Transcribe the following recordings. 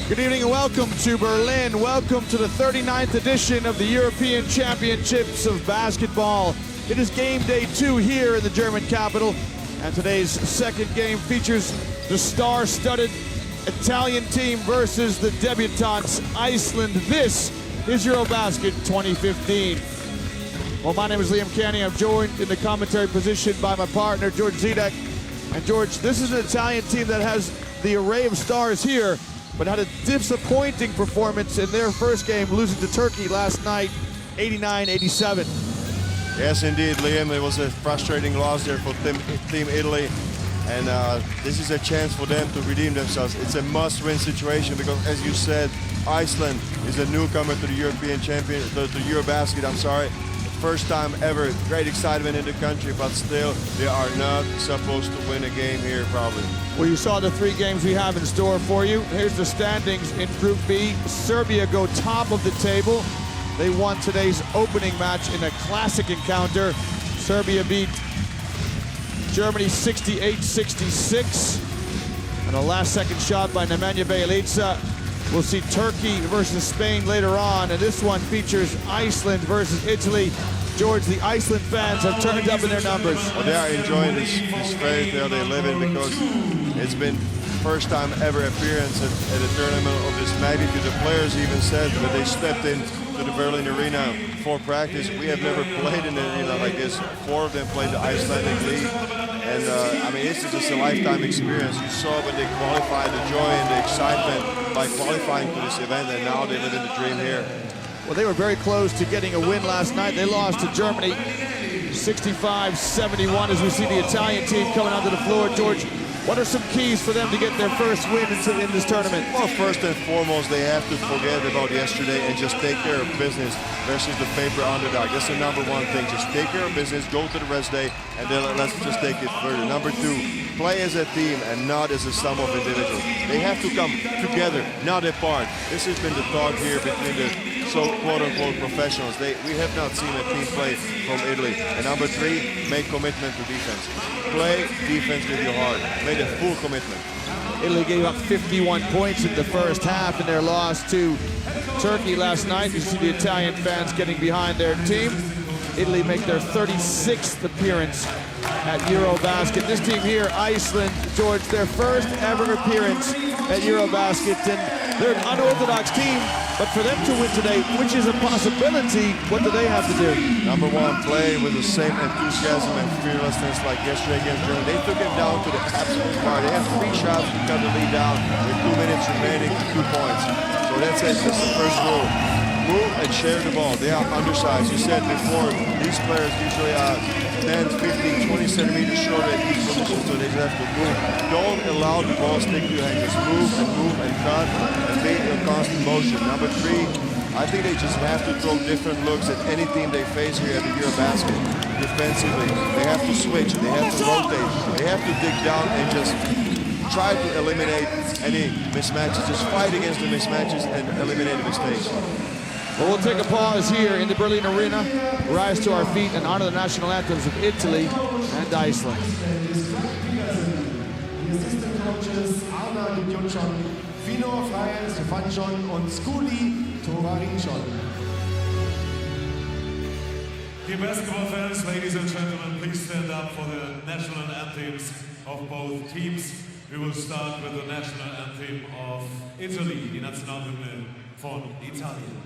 Good evening and welcome to Berlin. Welcome to the 39th edition of the European Championships of Basketball. It is game day 2 here in the German capital, and today's second game features the star-studded Italian team versus the debutantes Iceland. This is Eurobasket 2015. Well, my name is Liam Canny. I'm joined in the commentary position by my partner, George Zidek. And George, this is an Italian team that has the array of stars here, but had a disappointing performance in their first game, losing to Turkey last night, 89-87. Yes, indeed, Liam. It was a frustrating loss there for Team Italy. And this is a chance for them to redeem themselves. It's a must-win situation because, as you said, Iceland is a newcomer to the European champion, to Eurobasket, I'm sorry. First time ever, great excitement in the country, but still, they are not supposed to win a game here, probably. Well, you saw the 3 games we have in store for you. Here's the standings in Group B. Serbia go top of the table. They won today's opening match in a classic encounter. Serbia beat Germany 68-66. And a last-second shot by Nemanja Bjelica. We'll see Turkey versus Spain later on, and this one features Iceland versus Italy. George, the Iceland fans have turned up in their numbers. Well, they are enjoying this fairy tale they live in because it's been first time ever appearance at a tournament of this magnitude. The players even said when they stepped into the Berlin arena for practice, we have never played in an arena like this. 4 of them played the Icelandic League. And I mean, it's just a lifetime experience. You saw when they qualified, the joy and the excitement by qualifying for this event, and now they live in the dream here. Well, they were very close to getting a win last night. They lost to Germany 65-71 as we see the Italian team coming onto the floor. George, what are some keys for them to get their first win in this tournament? Well, first and foremost, they have to forget about yesterday and just take care of business versus the paper underdog. That's the number 1 thing. Just take care of business, go to the rest day, and then let's just take it further. Number 2, play as a team and not as a sum of individuals. They have to come together, not apart. This has been the talk here between the quote-unquote professionals. We have not seen a team play from Italy. And number 3, make commitment to defense. Play defense with your heart. Make a full commitment. Italy gave up 51 points in the first half in their loss to Turkey last night. You see the Italian fans getting behind their team. Italy make their 36th appearance at Eurobasket. This team here, Iceland, George, their first ever appearance at Eurobasket, and they're an unorthodox team, but for them to win today, which is a possibility, what do they have to do? Number 1, play with the same enthusiasm and fearlessness like yesterday against Germany. They took it down to the absolute bar. They had 3 shots to cut the lead down with 2 minutes remaining, 2 points. So that's it, that's the first rule. Move and share the ball. They are undersized. You said before, these players usually are 10, 15, 20 centimeters short at each position, so they just have to move. Don't allow the ball stick to your hand. Just move and cut and be in constant motion. Number 3, I think they just have to throw different looks at any team they face here at the Eurobasket. Defensively, they have to switch, they have to rotate, they have to dig down and just try to eliminate any mismatches. Just fight against the mismatches and eliminate the mistakes. Well, we'll take a pause here in the Berlin arena, rise to our feet and honor the national anthems of Italy and Iceland. Dear basketball fans, ladies and gentlemen, please stand up for the national anthems of both teams. We will start with the national anthem of Italy, die Nationalhymne von Italien.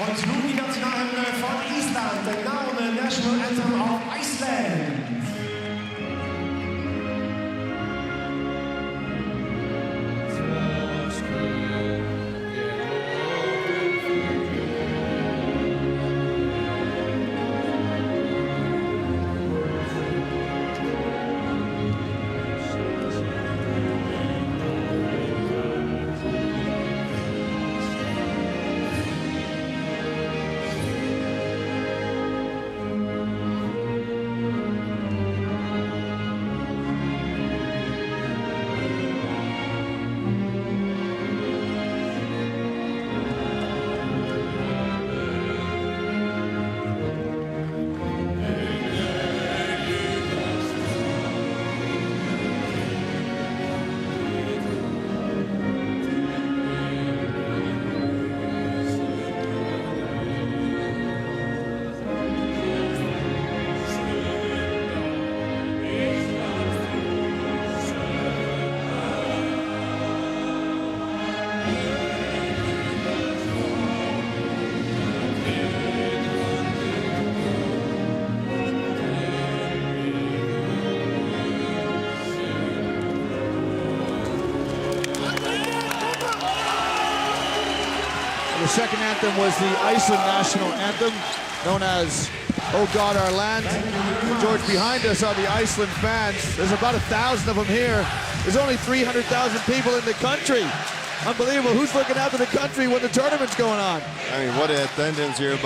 komt nu die nationale hymne van Iceland, de national anthem of Iceland. The second anthem was the Iceland national anthem, known as Oh God Our Land. George, behind us are the Iceland fans. There's about 1,000 of them here. There's only 300,000 people in the country. Unbelievable. Who's looking after the country when the tournament's going on? I mean, what an attendance here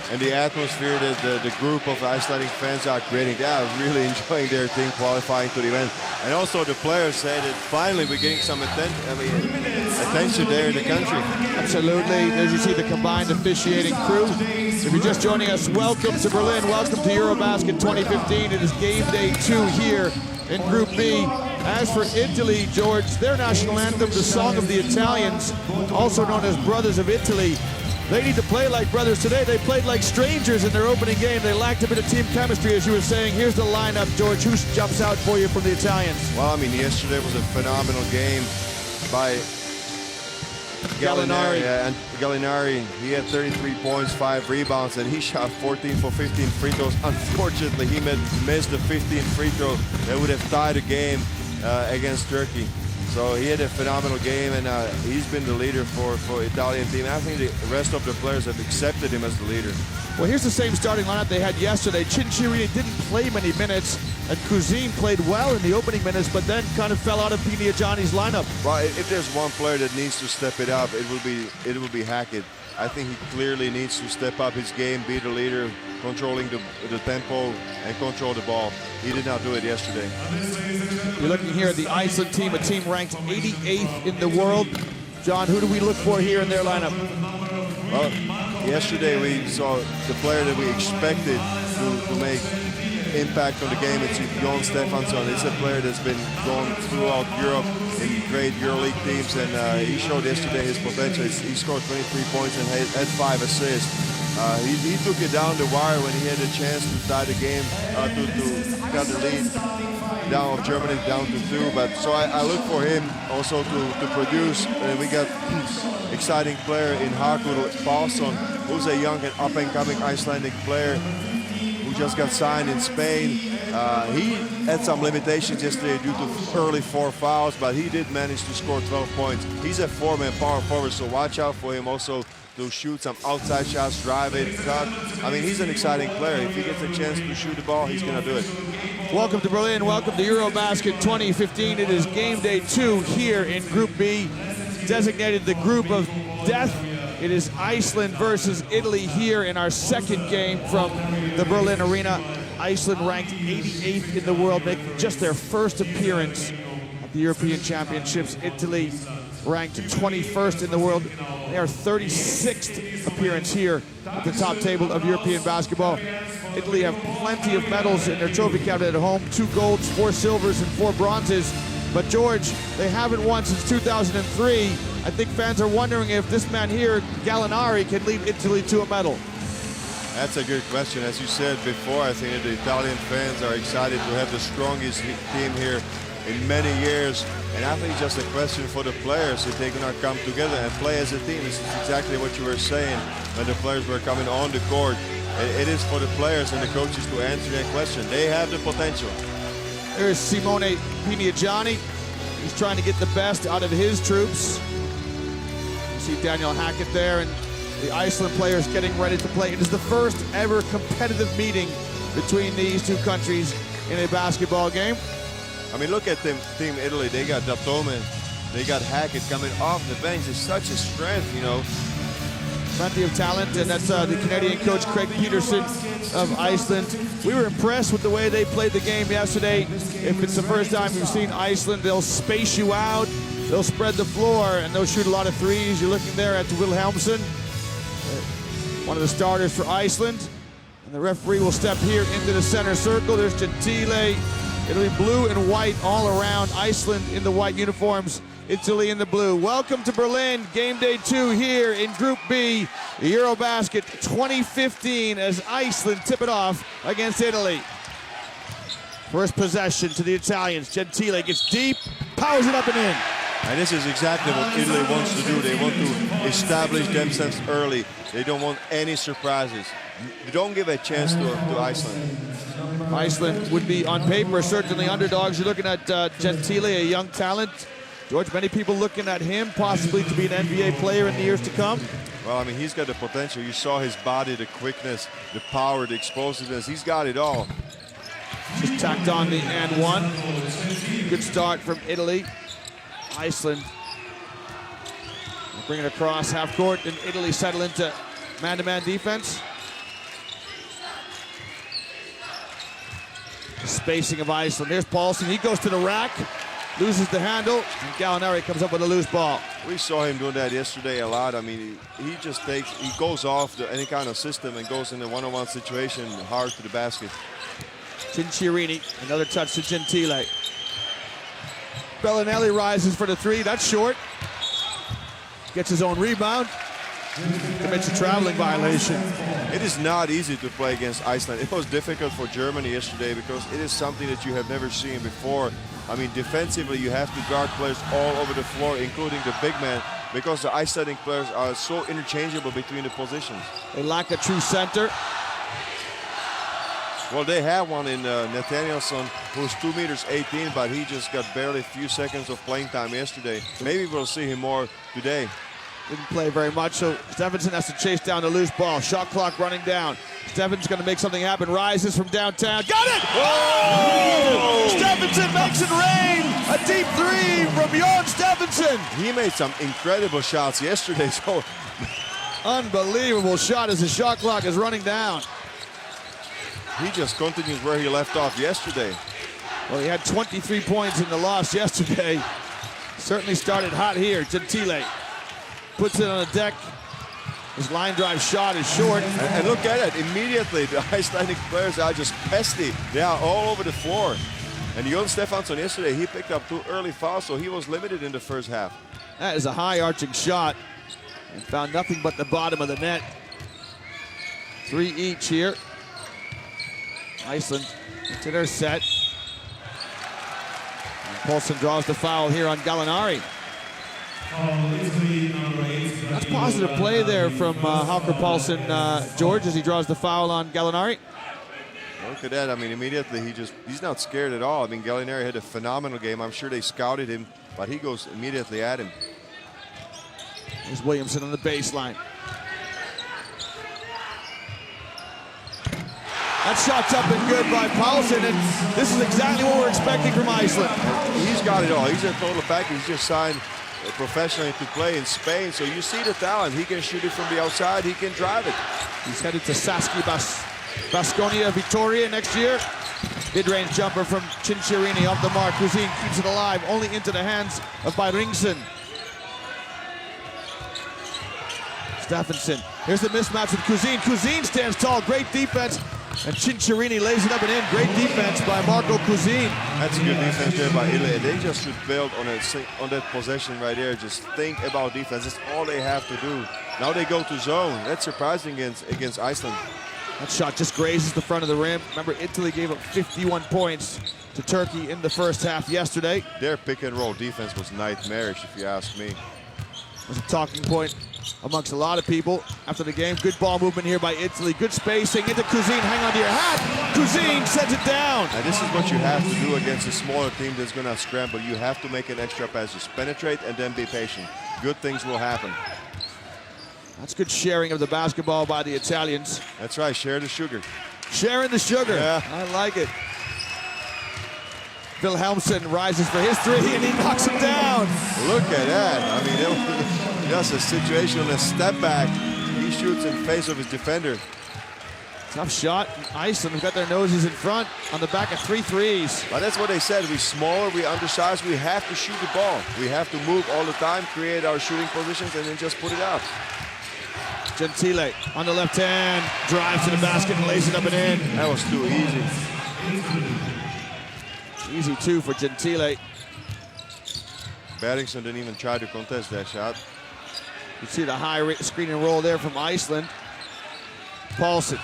and the atmosphere that the group of Icelandic fans are creating. They are really enjoying their team qualifying to the event. And also the players say that finally we're getting some attention there in the country. Absolutely. As you see the combined officiating crew. If you're just joining us, welcome to Berlin. Welcome to Eurobasket 2015. It is game day 2 here in Group B. As for Italy, George, their national anthem, the Song of the Italians, also known as Brothers of Italy, they need to play like brothers today. They played like strangers in their opening game. They lacked a bit of team chemistry, as you were saying. Here's the lineup, George. Who jumps out for you from the Italians? Well, I mean, yesterday was a phenomenal game by Gallinari. And Gallinari, he had 33 points, 5 rebounds, and he shot 14 for 15 free throws. Unfortunately, he missed the 15th free throw that would have tied the game against Turkey. So he had a phenomenal game, and he's been the leader for Italian team. I think the rest of the players have accepted him as the leader. Well, here's the same starting lineup they had yesterday. Cincinnati didn't play many minutes, and Kuzin played well in the opening minutes, but then kind of fell out of Piniagiani's lineup. Well, if there's one player that needs to step it up, it will be Hackett. I think he clearly needs to step up his game, be the leader, controlling the tempo and control the ball. He did not do it yesterday. You're looking here at the Iceland team, a team ranked 88th in the world. John, who do we look for here in their lineup? Well, yesterday we saw the player that we expected to make impact on the game. It's Jon Stefansson. He's a player that's been going throughout Europe in great EuroLeague teams, and he showed yesterday his potential. He scored 23 points and had 5 assists. He took it down the wire when he had a chance to tie the game, to cut the lead down of Germany down to 2. But so I look for him also to produce. And we got exciting player in Hakur Paulson, who's a young and up-and-coming Icelandic player who just got signed in Spain. He had some limitations yesterday due to early 4 fouls, but he did manage to score 12 points. He's a 4-man power forward, so watch out for him also to shoot some outside shots, drive it, cut. I mean, he's an exciting player. If he gets a chance to shoot the ball, he's going to do it. Welcome to Berlin. Welcome to Eurobasket 2015. It is game day 2 here in Group B, designated the Group of Death. It is Iceland versus Italy here in our second game from the Berlin Arena. Iceland ranked 88th in the world, making just their first appearance at the European Championships. Italy ranked 21st in the world. They are 36th appearance here at the top table of European basketball. Italy have plenty of medals in their trophy cabinet at home, 2 golds, 4 silvers, and 4 bronzes. But George, they haven't won since 2003. I think fans are wondering if this man here, Gallinari, can lead Italy to a medal. That's a good question. As you said before, I think that the Italian fans are excited to have the strongest team here in many years. And I think it's just a question for the players if they're going to come together and play as a team. This is exactly what you were saying when the players were coming on the court. It is for the players and the coaches to answer that question. They have the potential. There's Simone Pinigiani. He's trying to get the best out of his troops. You see Daniel Hackett there, and the Iceland players getting ready to play. It is the first ever competitive meeting between these two countries in a basketball game. I mean, look at Team Italy. They got Datome, they got Hackett coming off the bench. It's such a strength, you know. Plenty of talent, and that's the Canadian coach Craig Peterson of Iceland. We were impressed with the way they played the game yesterday. If it's the first time you've seen Iceland, they'll space you out, they'll spread the floor, and they'll shoot a lot of threes. You're looking there at Wilhelmsson, one of the starters for Iceland. And the referee will step here into the center circle. There's Gentile. It'll be blue and white all around. Iceland in the white uniforms, Italy in the blue. Welcome to Berlin, game day 2 here in Group B, Eurobasket 2015, as Iceland tip it off against Italy. First possession to the Italians. Gentile gets deep, powers it up and in. And this is exactly what Italy wants to do. They want to establish themselves early. They don't want any surprises. You don't give a chance to Iceland. Iceland would be, on paper, certainly underdogs. You're looking at Gentile, a young talent. George, many people looking at him possibly to be an NBA player in the years to come. Well, I mean, he's got the potential. You saw his body, the quickness, the power, the explosiveness. He's got it all. Just tacked on the and one. Good start from Italy. Iceland bring it across half court, and Italy settle into man-to-man defense. The spacing of Iceland. Here's Paulson. He goes to the rack, loses the handle, and Gallinari comes up with a loose ball. We saw him doing that yesterday a lot. I mean, he just takes, he goes off any kind of system and goes in a one-on-one situation hard to the basket. Cinciarini, another touch to Gentile. Bellinelli rises for the three. That's short. Gets his own rebound. Commits a traveling violation. It is not easy to play against Iceland. It was difficult for Germany yesterday because it is something that you have never seen before. I mean, defensively, you have to guard players all over the floor, including the big man, because the Icelandic players are so interchangeable between the positions. They lack a true center. Well, they have one in Nathanielson, who's 2'18", but he just got barely a few seconds of playing time yesterday. Maybe we'll see him more today. Didn't play very much, so Stephenson has to chase down the loose ball. Shot clock running down. Stephenson's going to make something happen. Rises from downtown. Got it! Oh! Stephenson makes it rain! A deep three from Jon Stephenson. He made some incredible shots yesterday, so... Unbelievable shot as the shot clock is running down. He just continues where he left off yesterday. Well, he had 23 points in the loss yesterday. Certainly started hot here. Gentile puts it on the deck. His line drive shot is short. And look at it, immediately the Icelandic players are just pesky. They are all over the floor. And Jon Stephenson yesterday, he picked up 2 early fouls, so he was limited in the first half. That is a high arching shot. And found nothing but the bottom of the net. 3 each here. Iceland into their set. And Paulson draws the foul here on Gallinari. That's positive play there from Hauker Paulson, George, as he draws the foul on Gallinari. Look at that. I mean, immediately he's not scared at all. I mean, Gallinari had a phenomenal game. I'm sure they scouted him, but he goes immediately at him. There's Williamson on the baseline. That shot's up and good by Paulson, and this is exactly what we're expecting from Iceland. He's got it all. He's a total package. He's just signed professionally to play in Spain, so you see the talent. He can shoot it from the outside. He can drive it. He's headed to Saski Baskonia Vitoria next year. Mid-range jumper from Cinciarini off the mark. Cousin keeps it alive, only into the hands of Byringson. Stephenson. Here's the mismatch with Cousin. Cousin stands tall, great defense. And Cinciarini lays it up and in. Great defense by Marco Cousin. That's a good defense there by Italy. They just should build on that possession right there. Just think about defense. That's all they have to do. Now they go to zone. That's surprising against Iceland. That shot just grazes the front of the rim. Remember, Italy gave up 51 points to Turkey in the first half yesterday. Their pick and roll defense was nightmarish, if you ask me. It was a talking point amongst a lot of people after the game. Good ball movement here by Italy. Good spacing into Cousin. Hang on to your hat. Cousin sends it down. And this is what you have to do against a smaller team that's going to scramble. You have to make an extra pass. Just penetrate and then be patient. Good things will happen. That's good sharing of the basketball by the Italians. That's right, share the sugar. Sharing the sugar. Yeah. I like it. Wilhelmsen rises for his three, and he knocks it down. Look at that. I mean, that's a situation on a step back. He shoots in face of his defender. Tough shot. Iceland have got their noses in front on the back of 3 threes. But that's what they said. We're smaller, we're undersized, we have to shoot the ball. We have to move all the time, create our shooting positions, and then just put it out. Gentile on the left hand, drives to the basket and lays it up and in. That was too easy. Easy two for Gentile. Berringson didn't even try to contest that shot. You see the high screen and roll there from Iceland. Paulsen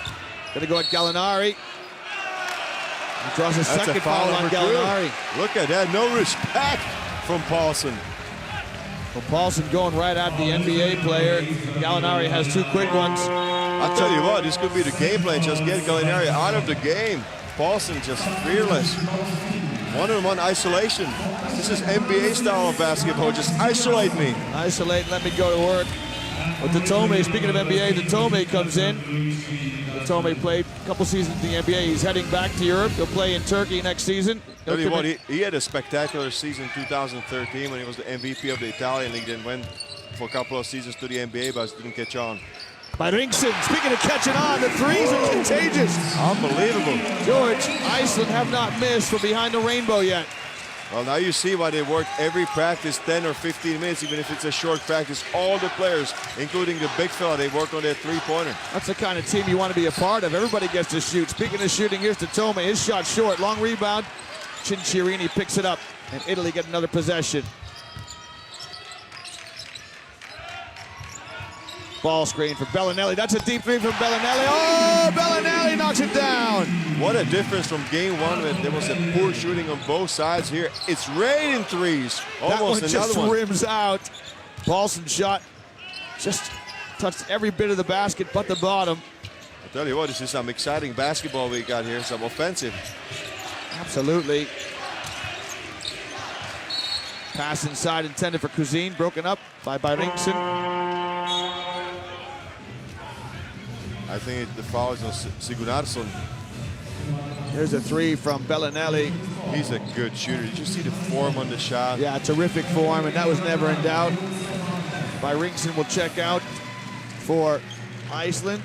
gonna go at Gallinari. He draws a second foul on Gallinari. Look at that, no respect from Paulsen. Well, Paulsen going right at the NBA player. Gallinari has 2 quick ones. I'll tell you what, this could be the game plan. Just get Gallinari out of the game. Paulsen just fearless. One-on-one isolation. This is NBA style of basketball. Just isolate me. Isolate, let me go to work. But Datome, speaking of NBA, Datome comes in. Datome played a couple seasons in the NBA. He's heading back to Europe. He'll play in Turkey next season. Tell you what, he had a spectacular season 2013 when he was the MVP of the Italian League. Then went for a couple of seasons to the NBA, but didn't catch on. By Ringson, speaking of catching on, the threes are contagious. Unbelievable. George, Iceland have not missed from behind the rainbow yet. Well, now you see why they work every practice 10 or 15 minutes, even if it's a short practice. All the players, including the big fella, they work on their three-pointer. That's the kind of team you want to be a part of. Everybody gets to shoot. Speaking of shooting, here's Datome. His shot short. Long rebound. Cinciarini picks it up, and Italy get another possession. Ball screen for Bellinelli. That's a deep three from Bellinelli. Oh, Bellinelli knocks it down. What a difference from game one when there was a poor shooting on both sides here. It's raining threes. Almost that one another one. rims out. Paulsen's shot just touched every bit of the basket but the bottom. I tell you what, this is some exciting basketball we got here, some offensive. Absolutely. Pass inside intended for Cousin, broken up by Ringson. I think the foul is on Sigurnarsson. There's a three from Bellinelli. He's a good shooter. Did you see the form on the shot? Yeah, terrific form, and that was never in doubt. Ringson will check out for Iceland.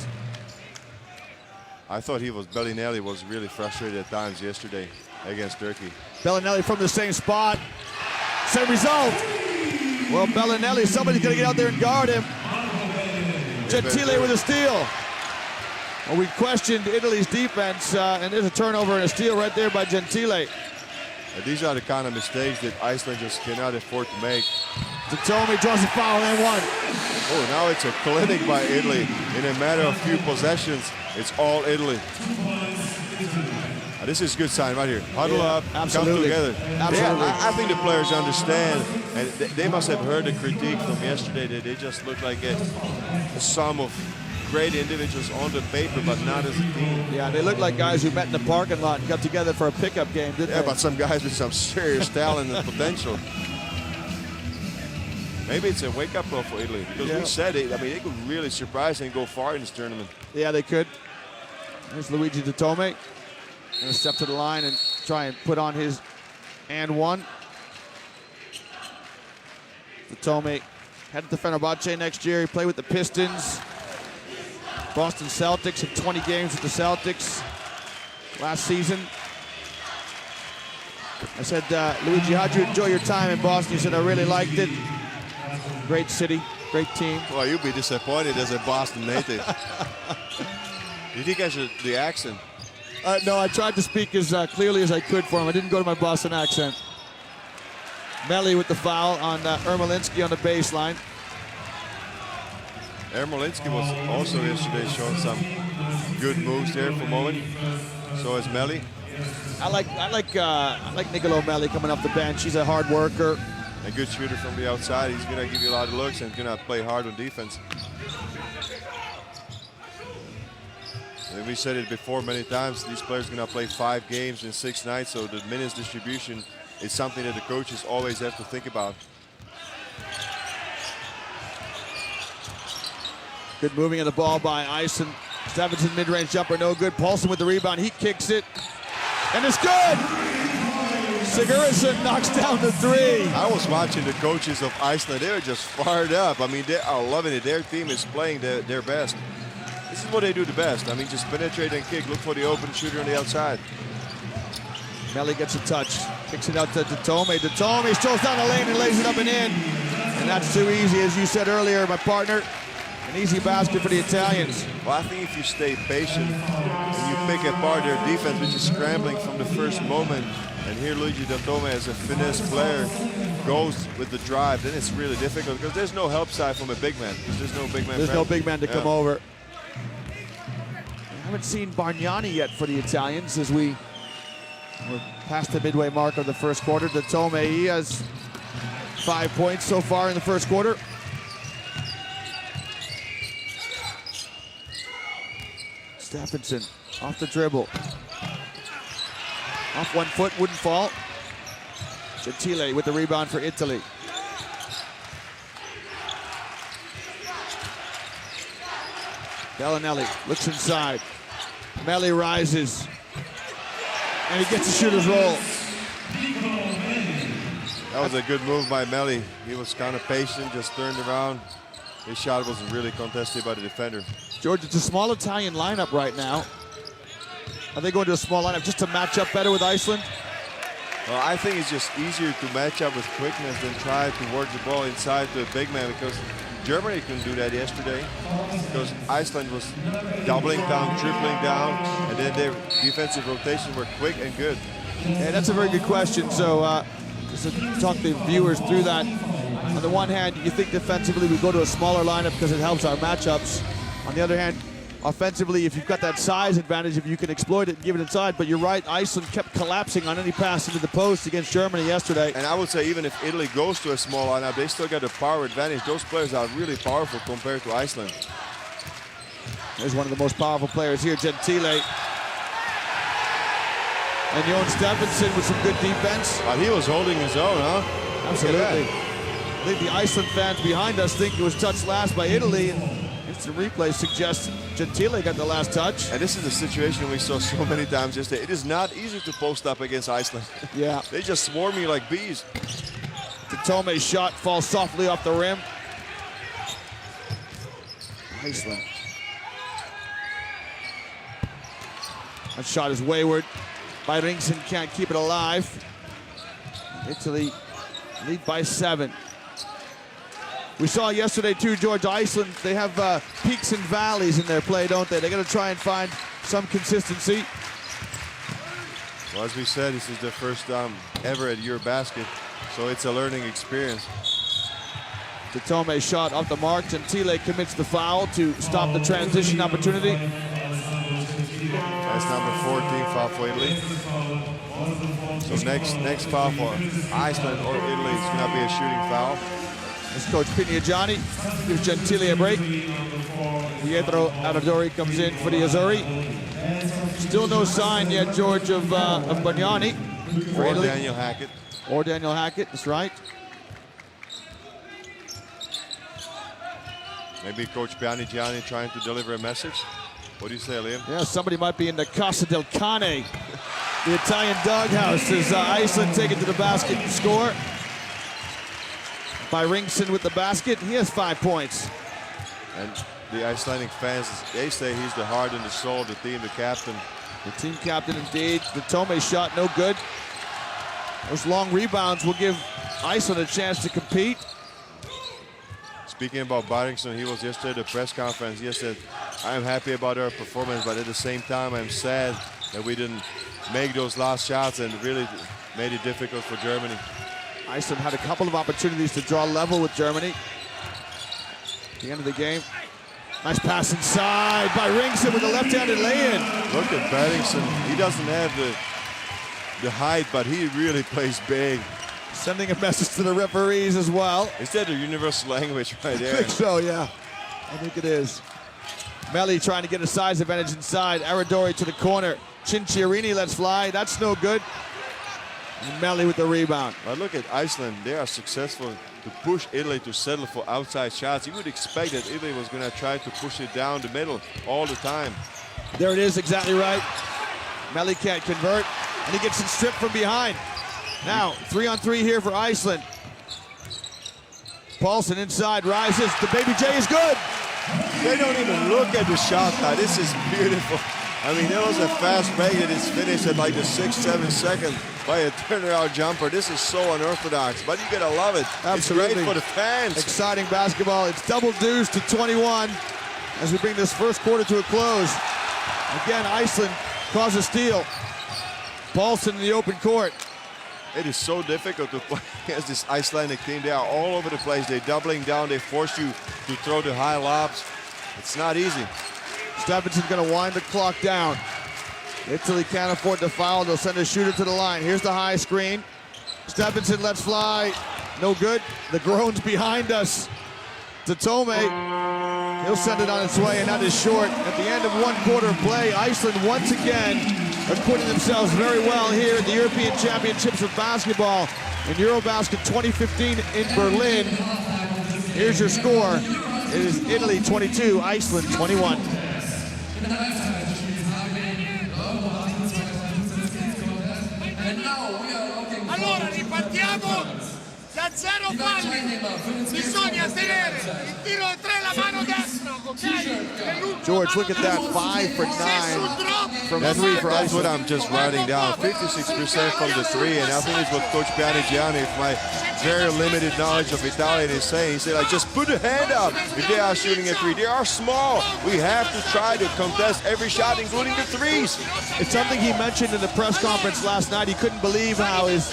I thought Bellinelli was really frustrated at times yesterday against Turkey. Bellinelli from the same spot. Same result. Well, Bellinelli, somebody's going to get out there and guard him. Gentile with a steal. Well, we questioned Italy's defense, and there's a turnover and a steal right there by Gentile. These are the kind of mistakes that Iceland just cannot afford to make. Datome draws a foul and one. Oh, now it's a clinic by Italy. In a matter of few possessions, it's all Italy. This is a good sign right here. Huddle up, absolutely. come together. Absolutely. I think the players understand, and they must have heard the critique from yesterday that they just look like a sum of great individuals on the paper, but not as a team. Yeah, they look like guys who met in the parking lot and got together for a pickup game, didn't they? Yeah, but some guys with some serious talent and potential. Maybe it's a wake-up call for Italy, because we said it. I mean, they could really surprise and go far in this tournament. Yeah, they could. There's Luigi Datome. Gonna step to the line and try and put on his and one. Datome headed to Fenerbahce next year. He played with the Pistons. Boston Celtics, in 20 games with the Celtics last season. I said, Luigi, how'd you enjoy your time in Boston? He said, I really liked it. Great city, great team. Well, you'd be disappointed as a Boston native. You think I should the accent? No, I tried to speak as clearly as I could for him. I didn't go to my Boston accent. Melli with the foul on Ermolinski on the baseline. Ermolinski was also yesterday showing some good moves there for a moment. So is Melli. I like Nicolo Melli coming off the bench. He's a hard worker. A good shooter from the outside. He's going to give you a lot of looks and going to play hard on defense. And we said it before many times, these players are going to play 5 games in 6 nights, so the minutes distribution is something that the coaches always have to think about. Good moving of the ball by Iceland. Stephenson mid-range jumper, no good. Paulson with the rebound, he kicks it, and it's good! Sigurðsson knocks down the 3. I was watching the coaches of Iceland, they were just fired up. I mean, they are loving it. Their team is playing their best. This is what they do the best. I mean, just penetrate and kick. Look for the open shooter on the outside. Melli gets a touch, kicks it out to Datome. Datome strolls down the lane and lays it up and in. And that's too easy, as you said earlier, my partner. An easy basket for the Italians. Well, I think if you stay patient and you pick apart their defense, which is scrambling from the first moment, and here Luigi Datome, as a finesse player, goes with the drive, then it's really difficult because there's no help side from a big man. There's no big man. There's no big man to come over. I haven't seen Bargnani yet for the Italians as we're past the midway mark of the first quarter. Datome, he has 5 points so far in the first quarter. Stephenson off the dribble. Off 1 foot, wouldn't fall. Gentile with the rebound for Italy. Bellinelli looks inside. Melli rises. And he gets a shooter's roll. That was a good move by Melli. He was kind of patient, just turned around. His shot wasn't really contested by the defender. George, it's a small Italian lineup right now. Are they going to a small lineup just to match up better with Iceland? Well, I think it's just easier to match up with quickness than try to work the ball inside the big man, because Germany couldn't do that yesterday because Iceland was doubling down, tripling down, and then their defensive rotations were quick and good. Yeah, that's a very good question. So just to talk the viewers through that. On the one hand, you think defensively we go to a smaller lineup because it helps our matchups. On the other hand, offensively, if you've got that size advantage, if you can exploit it and give it inside. But you're right, Iceland kept collapsing on any pass into the post against Germany yesterday. And I would say even if Italy goes to a small lineup, they still got a power advantage. Those players are really powerful compared to Iceland. There's one of the most powerful players here, Gentile. And Jon Stephenson with some good defense. But he was holding his own, huh? Absolutely. I think the Iceland fans behind us think it was touched last by Italy, and instant replay suggests Gentile got the last touch. And this is a situation we saw so many times yesterday. It is not easy to post up against Iceland. Yeah. They just swarm you like bees. Datome's shot falls softly off the rim. Iceland. That shot is wayward. Byringson can't keep it alive. Italy lead by 7. We saw yesterday too, George, Iceland, they have peaks and valleys in their play, don't they? They got to try and find some consistency. Well, as we said, this is their first time ever at Eurobasket, so it's a learning experience. Datome shot off the mark. Gentile commits the foul to stop the transition opportunity. That's number 14, foul for Italy. So next foul for Iceland or Italy is going to be a shooting foul. As Coach Piniagiani gives Gentile a break. Pietro Aradori comes in for the Azzurri. Still no sign yet, George, of Bargnani. Or Italy. Daniel Hackett. Or Daniel Hackett, that's right. Maybe Coach Piniagiani trying to deliver a message. What do you say, Liam? Yeah, somebody might be in the Casa del Cane, the Italian doghouse, as Iceland take it to the basket and score. Byringson with the basket. He has 5 points. And the Icelandic fans, they say he's the heart and the soul of the team, the captain. The team captain indeed. The Datome shot no good. Those long rebounds will give Iceland a chance to compete. Speaking about Byringson, he was yesterday at the press conference. He said, I'm happy about our performance, but at the same time, I'm sad that we didn't make those last shots and really made it difficult for Germany. Iceland had a couple of opportunities to draw level with Germany. At the end of the game, Nice pass inside by Ringson with a left-handed lay-in. Look at Paddington. He doesn't have the height, but he really plays big. Sending a message to the referees as well. Is that a universal language right there? I think so, yeah. I think it is. Melli trying to get a size advantage inside. Aradori to the corner. Cinciarini lets fly. That's no good. And Melli with the rebound. But look at Iceland. They are successful to push Italy to settle for outside shots. You would expect that Italy was going to try to push it down the middle all the time. There it is, exactly right. Melli can't convert, and he gets it stripped from behind. Now, 3-on-3 here for Iceland. Paulson inside, rises. The Baby J is good. They don't even look at the shot now. This is beautiful. I mean, that was a fast break that is finished at like the 6-7 second by a turnaround jumper. This is so unorthodox, but you gotta love it. Absolutely. It's great for the fans. Exciting basketball. It's double deuce to 21 as we bring this first quarter to a close. Again, Iceland causes a steal. Paulson in the open court. It is so difficult to play against this Icelandic team. They are all over the place. They're doubling down. They force you to throw the high lobs. It's not easy. Stephenson's gonna wind the clock down. Italy can't afford to foul. They'll send a shooter to the line. Here's the high screen. Stephenson lets fly. No good. The groans behind us. Tatome, he'll send it on its way, and that is short. At the end of one quarter of play, Iceland once again acquitting themselves very well here at the European Championships of Basketball in Eurobasket 2015 in Berlin. Here's your score. It is Italy 22, Iceland 21. Allora ripartiamo da 0 falli, bisogna tenere il tiro da 3 la mano destra, ok? George, look at that, 5 for 9 from 3 for That's what Iceland. I'm just writing down. 56% from the 3, and I think it's what Coach Pianigiani, if my very limited knowledge of Italian is saying. He said, like, just put a hand up if they are shooting a 3. They are small. We have to try to contest every shot, including the 3s. It's something he mentioned in the press conference last night. He couldn't believe how his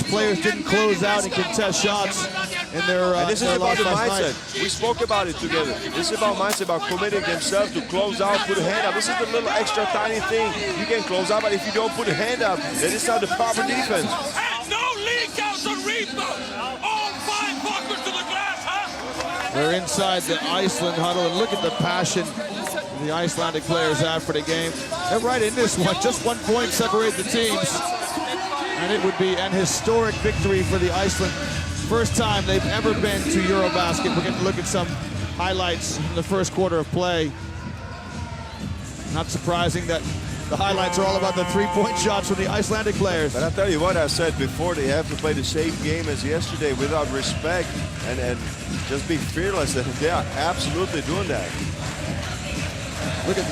players didn't close out and contest shots in their And this is their about loss the last mindset. night. We spoke about it together. This is about mindset, about committing themselves to close out, put a hand up. This is the little extra tiny thing. You can close out, but if you don't put a hand up, that is not the proper defense. And no leak outs on rebound. All 5 buckets to the glass, huh? They're inside the Iceland huddle, and look at the passion the Icelandic players have for the game. They're right in this one. Just 1 point separated the teams. And it would be an historic victory for the Iceland. First time they've ever been to Eurobasket. We're going to look at some highlights in the first quarter of play. Not surprising that the highlights are all about the 3-point shots from the Icelandic players. But I'll tell you what I said before, they have to play the same game as yesterday without respect and just be fearless, and they are absolutely doing that. Look at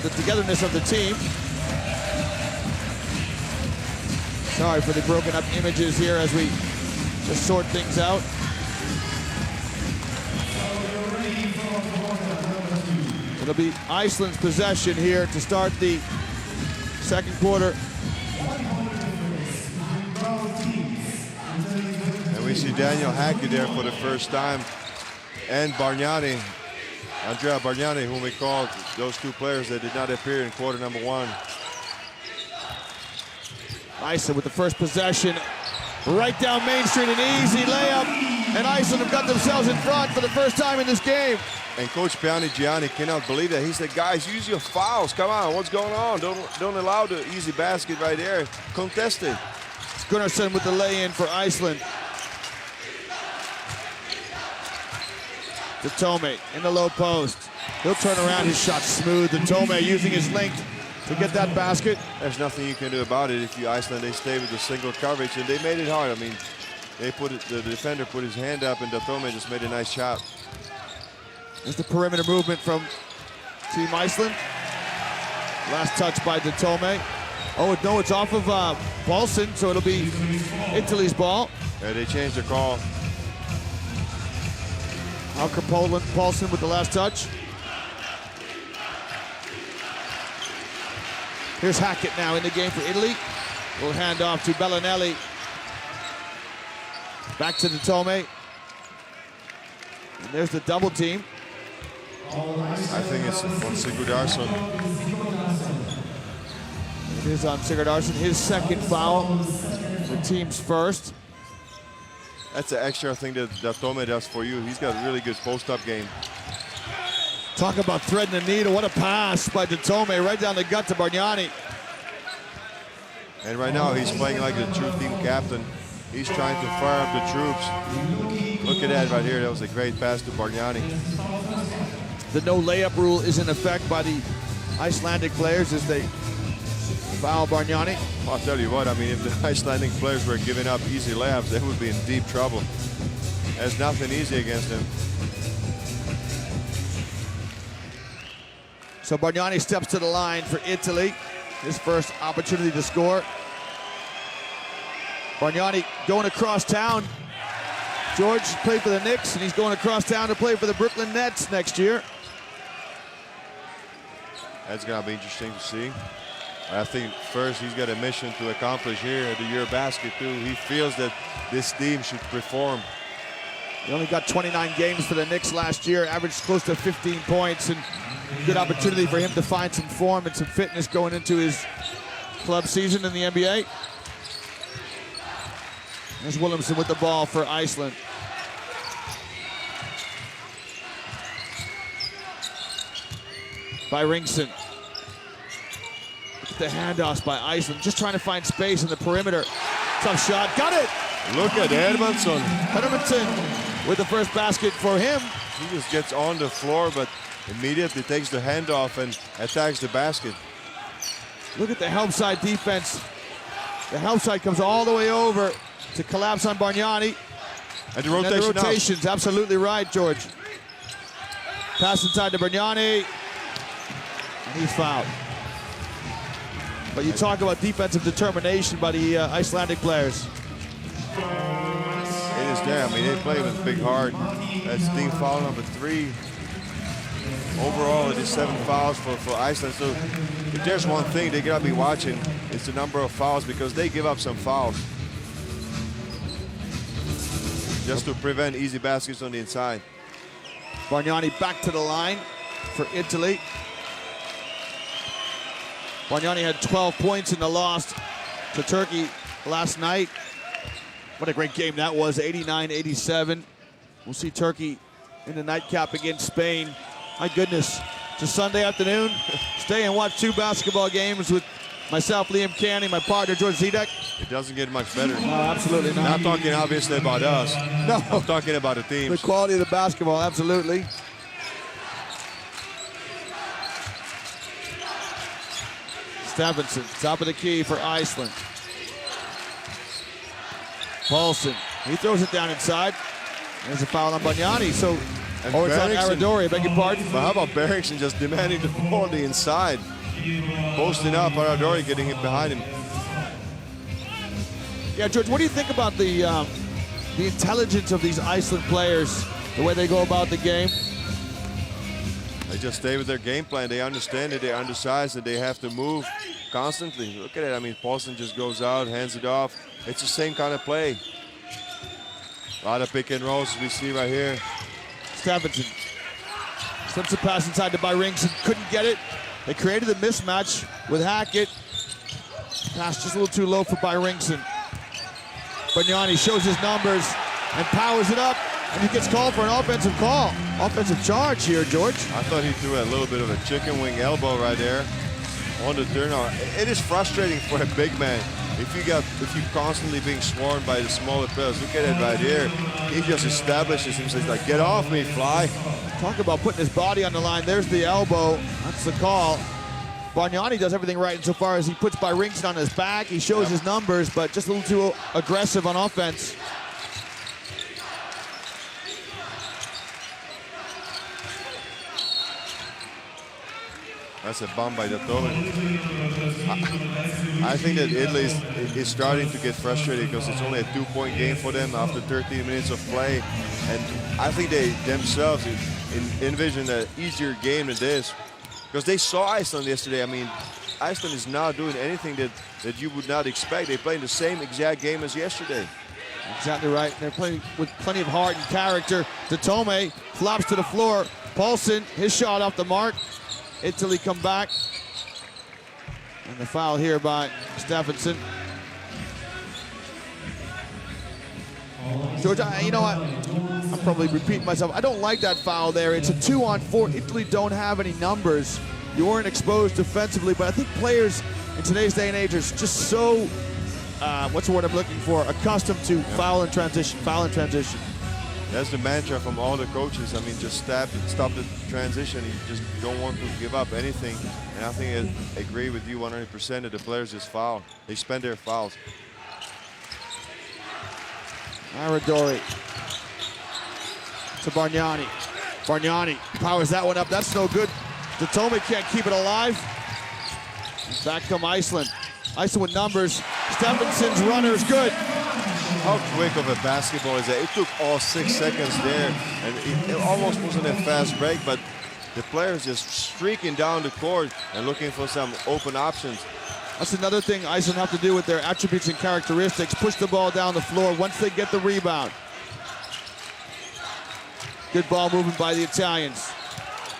the togetherness of the team. Sorry for the broken up images here as we just sort things out. It'll be Iceland's possession here to start the second quarter. And we see Daniel Hackett there for the first time, and Bargnani, Andrea Bargnani, whom we called those 2 players that did not appear in quarter number 1. Iceland with the first possession. Right down Main Street, an easy layup. And Iceland have got themselves in front for the first time in this game. And Coach Pianigiani cannot believe that. He said, guys, use your fouls. Come on, what's going on? Don't allow the easy basket right there. Contest it. It's Gunnarsson with the lay-in for Iceland. Tatome in the low post. He'll turn around, his shot smooth. Tatome using his length to get that basket. There's nothing you can do about it if you Iceland, they stay with the single coverage, and they made it hard. I mean, they put it, the defender put his hand up, and Tatome just made a nice shot. There's the perimeter movement from Team Iceland. Last touch by Tatome. Oh, no, it's off of Paulson, so it'll be Italy's ball. Yeah, they changed the call. Alker Paulson with the last touch. Here's Hackett now in the game for Italy. We'll hand off to Bellinelli. Back to Tatome. And there's the double team. I think it's on Sigurdarsson. It is on Sigurdarsson, his second foul, the team's first. That's the extra thing that Tome does for you. He's got a really good post-up game. Talk about threading the needle. What a pass by Datome right down the gut to Bargnani. And right now he's playing like the true team captain. He's trying to fire up the troops. Look at that right here. That was a great pass to Bargnani. The no layup rule is in effect by the Icelandic players as they foul Bargnani. I'll tell you what, I mean, if the Icelandic players were giving up easy layups, they would be in deep trouble. There's nothing easy against them. So Bargnani steps to the line for Italy. His first opportunity to score. Bargnani going across town. George played for the Knicks, and he's going across town to play for the Brooklyn Nets next year. That's going to be interesting to see. I think first he's got a mission to accomplish here at the Eurobasket too. He feels that this team should perform. He only got 29 games for the Knicks last year, averaged close to 15 points, and good opportunity for him to find some form and some fitness going into his club season in the NBA. There's Williamson with the ball for Iceland. By Ringsson. Look at the handoffs by Iceland, just trying to find space in the perimeter. Tough shot, got it! Look at Edmondson. Edmondson with the first basket for him. He just gets on the floor, but immediately takes the handoff and attacks the basket. Look at the help side defense. The help side comes all the way over to collapse on Bargnani. And the rotation and the rotation's absolutely right, George. Pass inside to Bargnani. And he's fouled. But you talk about defensive determination by the Icelandic players. It is there. I mean, they play with big heart. That's team foul number 3. Overall, it is 7 fouls for Iceland. So if there's one thing they gotta be watching, it's the number of fouls, because they give up some fouls. Just to prevent easy baskets on the inside. Bargnani back to the line for Italy. Bargnani had 12 points in the loss to Turkey last night. What a great game that was, 89-87. We'll see Turkey in the nightcap against Spain. My goodness, it's a Sunday afternoon. Stay and watch 2 basketball games with myself, Liam Canning, my partner, George Zedek. It doesn't get much better. No, absolutely not. Not talking obviously about us. No. I'm talking about the teams. The quality of the basketball, absolutely. Stephenson, top of the key for Iceland. Paulson, he throws it down inside. There's a foul on Bargnani, so, and it's on Aradori, I beg your pardon. But how about Berrickson just demanding the ball on the inside? Posting up, Aradori getting hit behind him. Yeah, George, what do you think about the intelligence of these Iceland players, the way they go about the game? They just stay with their game plan. They understand that they're undersized, that they have to move constantly. Look at it. I mean, Paulson just goes out, hands it off. It's the same kind of play. A lot of pick and rolls we see right here. Stephenson slips a pass inside to Ringsson, couldn't get it. They created a mismatch with Hackett. Pass just a little too low for Ringsson. Bargnani shows his numbers and powers it up, and he gets called for an offensive call. Offensive charge here, George. I thought he threw a little bit of a chicken wing elbow right there on the turnover. It is frustrating for a big man. If you're constantly being swarmed by the smaller players, look at it right here. He just establishes himself. He's like, get off me, fly. Talk about putting his body on the line. There's the elbow. That's the call. Bargnani does everything right insofar as he puts Ringsson on his back. He shows his numbers, but just a little too aggressive on offense. That's a bomb by Datome. I think that Italy is starting to get frustrated because it's only a 2-point game for them after 13 minutes of play. And I think they themselves envision an easier game than this. Because they saw Iceland yesterday. I mean, Iceland is not doing anything that you would not expect. They played the same exact game as yesterday. Exactly right. They're playing with plenty of heart and character. Datome flops to the floor. Paulsen, his shot off the mark. Italy come back. And the foul here by Stephenson. George, you know what? I'm probably repeating myself. I don't like that foul there. It's a 2-on-4. Italy don't have any numbers. You weren't exposed defensively, but I think players in today's day and age are just so, what's the word I'm looking for, accustomed to foul and transition, foul and transition. That's the mantra from all the coaches. I mean, just stop the transition. You just don't want to give up anything. And I think I agree with you 100% that the players just foul. They spend their fouls. Aradori to Bargnani. Bargnani powers that one up. That's no good. Datomi can't keep it alive. Back come Iceland. Iceland with numbers. Stephenson's runner is good. How quick of a basketball is that? It took all 6 seconds there, and it almost wasn't a fast break, but the players just streaking down the court and looking for some open options. That's another thing Iceland have to do with their attributes and characteristics. Push the ball down the floor once they get the rebound. Good ball movement by the Italians.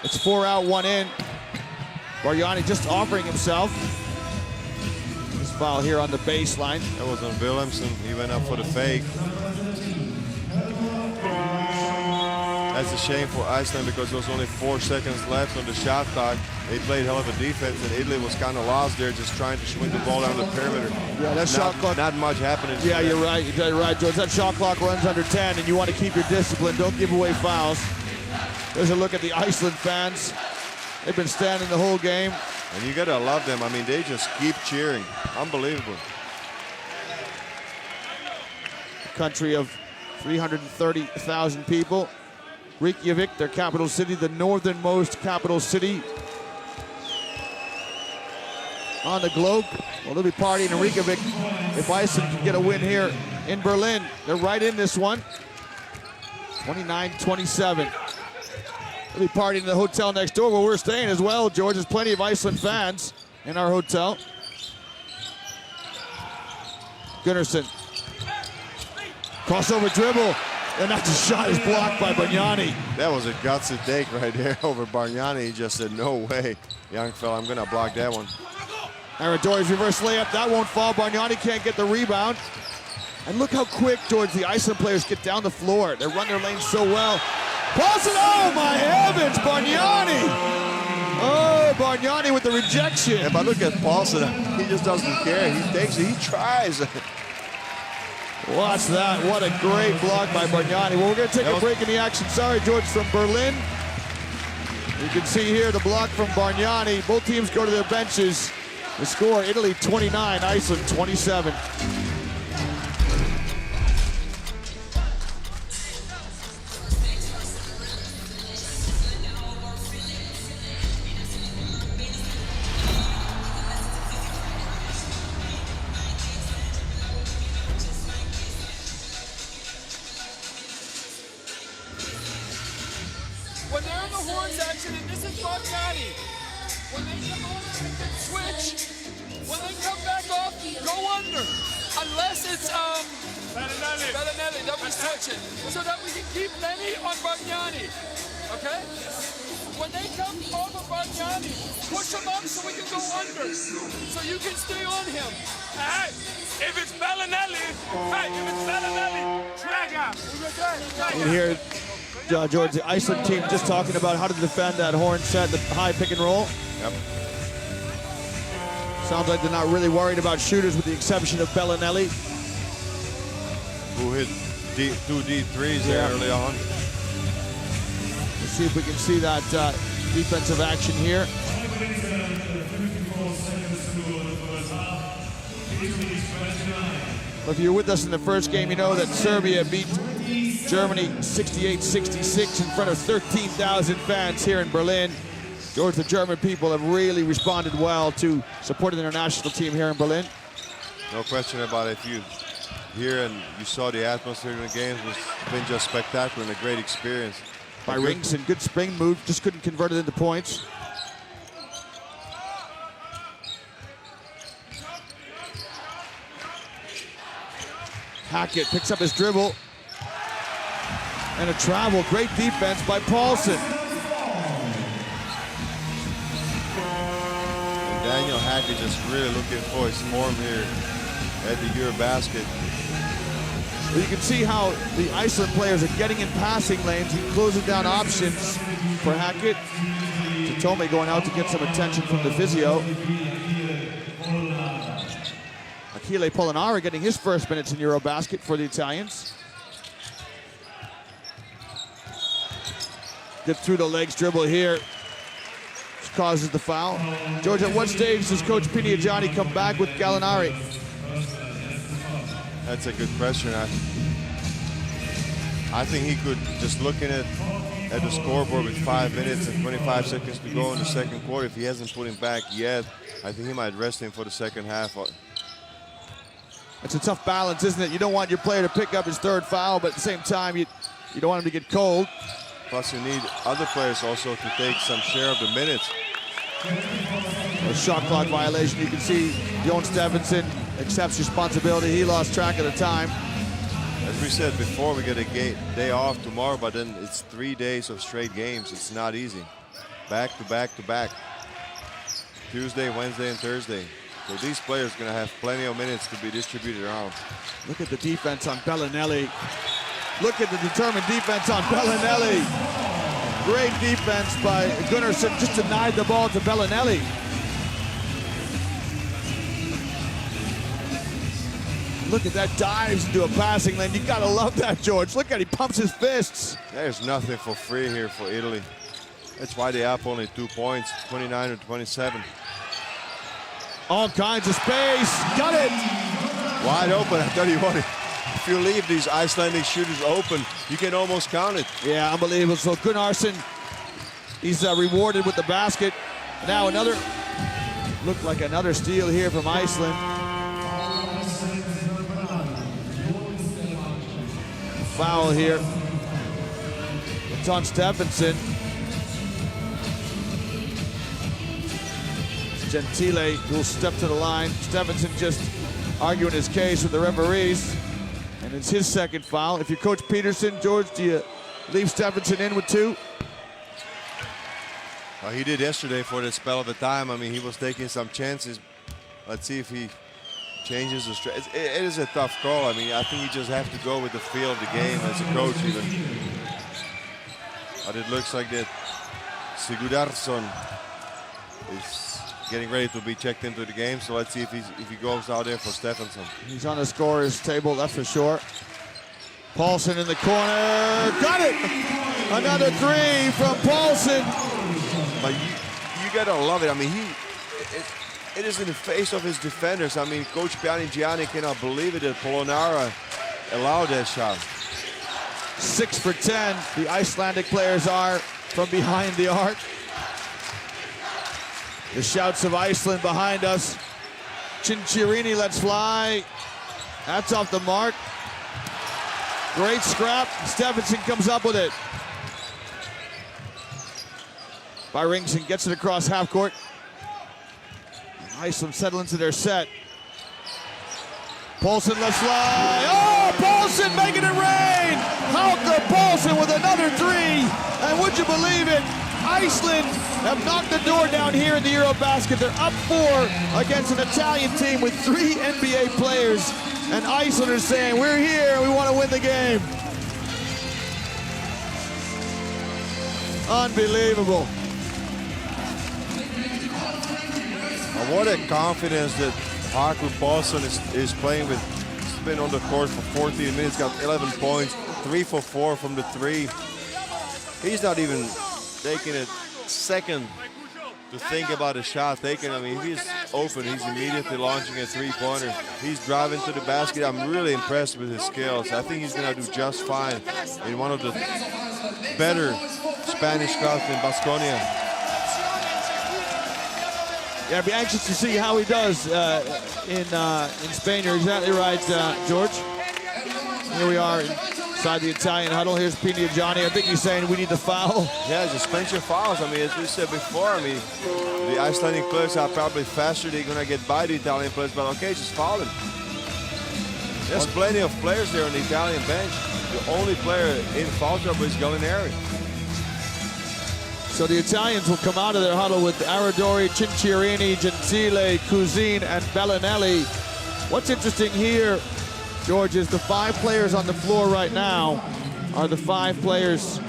It's 4 out, 1 in. Bargnani just offering himself. This foul here on the baseline. That was on Williamson. He went up for the fake. That's a shame for Iceland because there was only 4 seconds left on the shot clock. They played hell of a defense, and Italy was kind of lost there, just trying to swing the ball down the perimeter. Yeah, that shot clock. Not much happening. Yeah, you're right. You're right, George. That shot clock runs under 10, and you want to keep your discipline. Don't give away fouls. There's a look at the Iceland fans. They've been standing the whole game. And you gotta love them. I mean, they just keep cheering. Unbelievable. A country of 330,000 people. Reykjavik, their capital city, the northernmost capital city on the globe. Well, they'll be partying in Reykjavik if Iceland can get a win here in Berlin. They're right in this one. 29-27. They'll be partying in the hotel next door where we're staying as well, George. There's plenty of Iceland fans in our hotel. Gunnarsson. Crossover dribble. And that shot is blocked by Bargnani. That was a gutsy take right there over Bargnani. He just said, no way, young fella, I'm gonna block that one. Aradori's reverse layup, that won't fall. Bargnani can't get the rebound. And look how quick, George, the Iceland players get down the floor. They run their lane so well. Paulsen, oh my heavens, Bargnani! Oh, Bargnani with the rejection. If I look at Paulsen, he just doesn't care. He takes it, he tries. Watch that, what a great block by Bargnani. Well, we're gonna take a break in the action. Sorry, George, from Berlin. You can see here the block from Bargnani. Both teams go to their benches. The score, Italy 29, Iceland 27. When they're in the horns action, and this is Bargnani, when they come over, switch. When they come back off, go under. Unless it's Bellinelli, then we switch it. So that we can keep Lenny on Bargnani, okay? When they come over Bargnani, push him up so we can go under. So you can stay on him. Hey, if it's Bellinelli, drag out. You hear George, the Iceland team just talking about how to defend that horn set, the high pick and roll. Yep. Sounds like they're not really worried about shooters with the exception of Bellinelli. Who hit two deep threes there early on. Let's see if we can see that defensive action here. Well, if you were with us in the first game, you know that Serbia beat Germany 68-66 in front of 13,000 fans here in Berlin. George, the German people have really responded well to supporting their national team here in Berlin. No question about it. If you hear and you saw the atmosphere in the games, it's been just spectacular and a great experience. By Rings and good spring move, just couldn't convert it into points. Hackett picks up his dribble. And a travel, great defense by Paulsen. Hackett just really looking for his form here at the Eurobasket. Well, you can see how the Iceland players are getting in passing lanes and closing down options for Hackett. Tome going out to get some attention from the physio. Achille Polonara getting his first minutes in Eurobasket for the Italians. Get through the legs dribble here. Which causes the foul. George, at what stage does Coach Pinigiani come back with Gallinari? That's a good question. I think he could, just looking at the scoreboard with 5 minutes and 25 seconds to go in the second quarter, if he hasn't put him back yet, I think he might rest him for the second half. It's a tough balance, isn't it? You don't want your player to pick up his third foul, but at the same time, you don't want him to get cold. Plus, you need other players also to take some share of the minutes. A shot clock violation. You can see Jon Stefansson accepts responsibility. He lost track of the time. As we said before, we get a day off tomorrow, but then it's 3 days of straight games. It's not easy. Back to back to back. Tuesday, Wednesday, and Thursday. So these players are going to have plenty of minutes to be distributed around. Look at the defense on Bellinelli. Look at the determined defense on Bellinelli. Great defense by Gunnarsson, just denied the ball to Bellinelli. Look at that, dives into a passing lane. You gotta love that, George. Look at, he pumps his fists. There's nothing for free here for Italy. That's why they up only 2 points, 29 to 27. All kinds of space, got it. Wide open, I tell you what, if you leave these Icelandic shooters open, you can almost count it. Yeah, unbelievable. So Gunnarsson, he's rewarded with the basket. Now another, looked like another steal here from Iceland. Foul here. It's on Stefansson. Gentile will step to the line. Stefansson just arguing his case with the referees. And it's his second foul. If you're Coach Peterson, George, do you leave Stefansson in with 2? Well, he did yesterday for the spell of the time. I mean, he was taking some chances. Let's see if he changes the strategy. It is a tough call. I mean, I think you just have to go with the feel of the game as a coach even. But it looks like that Sigurdarsson is getting ready to be checked into the game. So let's see if he goes out there for Stefansson. He's on the scorer's table, that's for sure. Paulson in the corner, got it! Another 3 from Paulson. But you gotta love it. I mean, it is in the face of his defenders. I mean, Coach Pinigiani cannot believe it that Polonara allowed that shot. 6 for 10, the Icelandic players are from behind the arc. The shouts of Iceland behind us. Cincirini, let's fly. That's off the mark. Great scrap. Stefansson comes up with it. Byrington gets it across half court. Iceland settle into their set. Paulson, let's fly. Oh, Paulson making it rain. Hauke Paulson with another 3. And would you believe it? Iceland have knocked the door down here in the Eurobasket. They're up 4 against an Italian team with 3 NBA players. And Iceland are saying, we're here, we want to win the game. Unbelievable. What a confidence that Hauke Paulson is playing with. He's been on the court for 14 minutes, got 11 points, 3 for 4 from the 3. He's not even taking a second to think about a shot taken. I mean, if he's open, he's immediately launching a 3-pointer. He's driving to the basket. I'm really impressed with his skills. I think he's going to do just fine in one of the better Spanish clubs in Baskonia. Yeah, I'd be anxious to see how he does in Spain. You're exactly right, George. Here we are inside the Italian huddle. Here's Pinigiani. I think he's saying we need to foul. Yeah, just bench your fouls. I mean, as we said before, I mean, the Icelandic players are probably faster. They're going to get by the Italian players, but okay, just foul them. There's plenty of players there on the Italian bench. The only player in foul trouble is Gallinari. So the Italians will come out of their huddle with Aradori, Cinciarini, Gentile, Cousin, and Bellinelli. What's interesting here, George, is the 5 players on the floor right now are the 5 players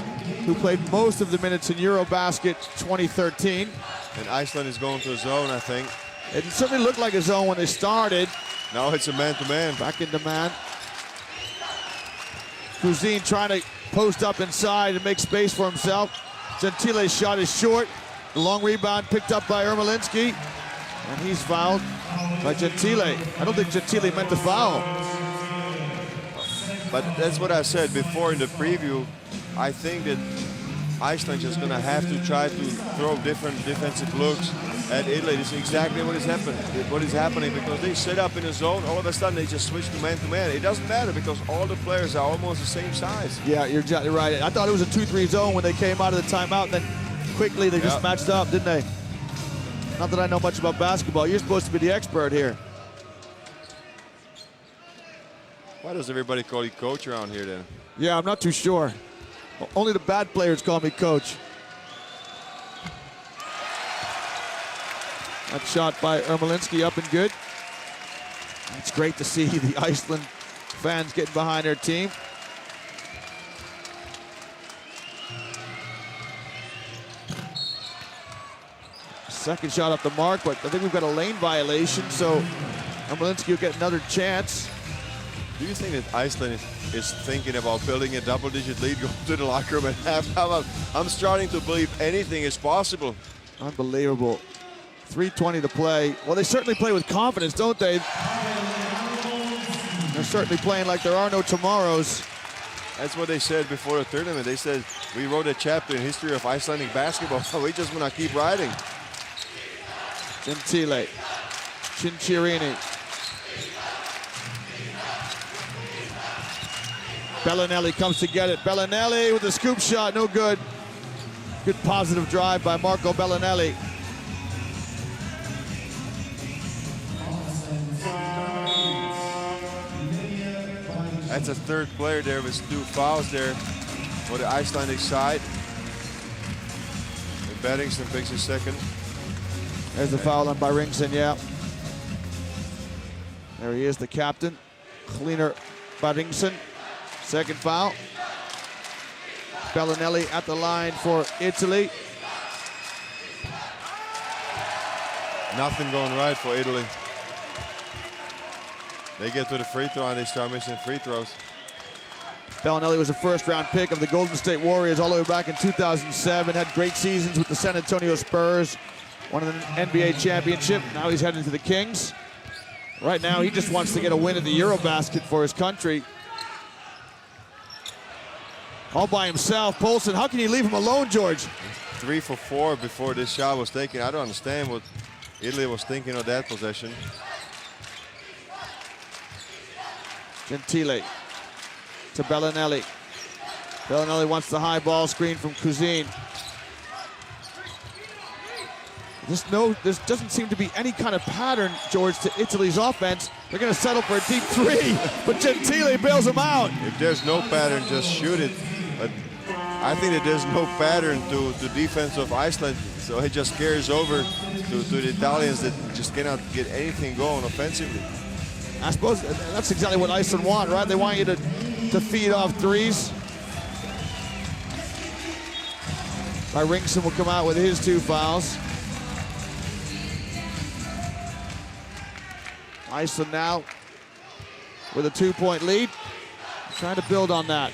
who played most of the minutes in Eurobasket 2013. And Iceland is going to a zone, I think. It certainly looked like a zone when they started. Now it's a man-to-man. Back into man. Cousin trying to post up inside and make space for himself. Gentile's shot is short. The long rebound picked up by Ermolinski. And he's fouled by Gentile. I don't think Gentile meant to foul. But that's what I said before in the preview. I think that Iceland is going to have to try to throw different defensive looks at Italy. This is exactly what is happening because they set up in a zone. All of a sudden, they just switch to man-to-man. It doesn't matter because all the players are almost the same size. Yeah, you're exactly right. I thought it was a 2-3 zone when they came out of the timeout, and then quickly they just matched up, didn't they? Not that I know much about basketball. You're supposed to be the expert here. Why does everybody call you coach around here then? Yeah, I'm not too sure. Only the bad players call me coach. That shot by Ermolinski up and good. It's great to see the Iceland fans getting behind their team. Second shot up the mark, but I think we've got a lane violation, so Ermolinski will get another chance. Do you think that Iceland is thinking about building a double-digit lead going to the locker room at half? I'm starting to believe anything is possible. Unbelievable. 3:20 to play. Well, they certainly play with confidence, don't they? They're certainly playing like there are no tomorrows. That's what they said before the tournament. They said, we wrote a chapter in history of Icelandic basketball, so we just want to keep writing. Gentile, Cinciarini. Bellinelli comes to get it. Bellinelli with a scoop shot, no good. Good positive drive by Marco Bellinelli. That's a third player there with 2 fouls there for the Icelandic side. And Beddingston picks his second. There's the foul on Byringson, yeah. There he is, the captain. Cleaner Byringson. Second foul. Bellinelli at the line for Italy. Nothing going right for Italy. They get to the free throw and they start missing free throws. Bellinelli was a first-round pick of the Golden State Warriors all the way back in 2007. Had great seasons with the San Antonio Spurs. Won an NBA championship. Now he's heading to the Kings. Right now, he just wants to get a win at the Eurobasket for his country. All by himself. Poulsen, how can you leave him alone, George? 3 for 4 before this shot was taken. I don't understand what Italy was thinking of that possession. Gentile to Bellinelli. Bellinelli wants the high ball screen from Cousin. There doesn't seem to be any kind of pattern, George, to Italy's offense. They're going to settle for a deep 3, but Gentile bails them out. If there's no pattern, just shoot it. But I think that there's no pattern to the defense of Iceland, so it just carries over to the Italians that just cannot get anything going offensively. I suppose that's exactly what Iceland want, right? They want you to feed off threes. Byringson will come out with his 2 fouls. Iceland now with a 2-point lead. Trying to build on that.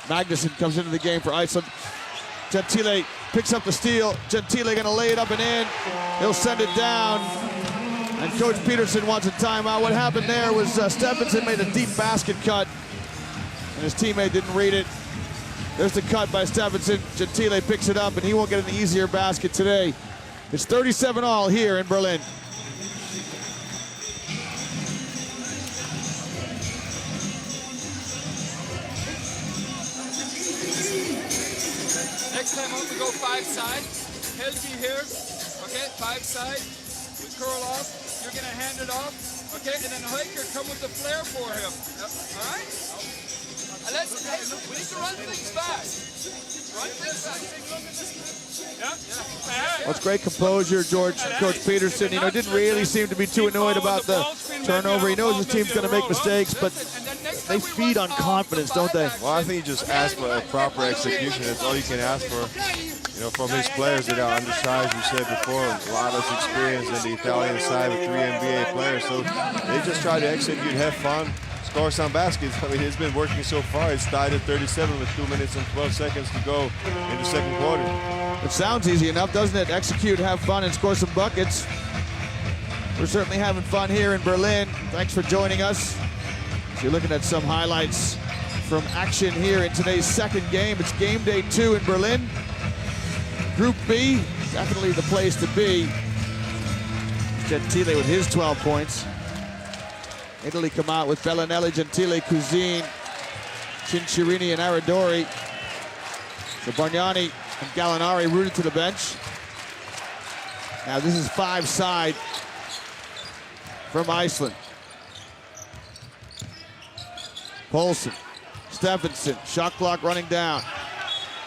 Magnusson comes into the game for Iceland. Gentile picks up the steal. Gentile gonna lay it up and in. He'll send it down. And Coach Peterson wants a timeout. What happened there was Stephenson made a deep basket cut and his teammate didn't read it. There's the cut by Stephenson. Gentile picks it up and he won't get an easier basket today. It's 37-all here in Berlin. Next time on, we go 5 side. Helgi here. Okay, 5 side. We curl off. You're going to hand it off. Okay, and then Hiker come with the flare for him. All right? We need to run things back. Run things back. Well, it's great composure, Coach Peterson. You know, didn't really seem to be too annoyed about the turnover. He knows his team's going to make mistakes, but they feed on confidence, don't they? Well, I think he just asked for a proper execution. That's all you can ask for. You know, from his players that are undersized, you said before, a lot less experience than the Italian side with 3 NBA players. So they just try to execute, have fun, score some baskets. I mean, it's been working so far. It's tied at 37 with 2 minutes and 12 seconds to go in the second quarter. It sounds easy enough, doesn't it? Execute, have fun, and score some buckets. We're certainly having fun here in Berlin. Thanks for joining us. So you're looking at some highlights from action here in today's second game. It's game day 2 in Berlin. Group B, definitely the place to be. Gentile with his 12 points. Italy come out with Bellinelli, Gentile, Cousin, Cincirini, and Aradori. So Bargnani and Gallinari rooted to the bench. Now this is 5-side from Iceland. Poulsen, Stephenson, shot clock running down.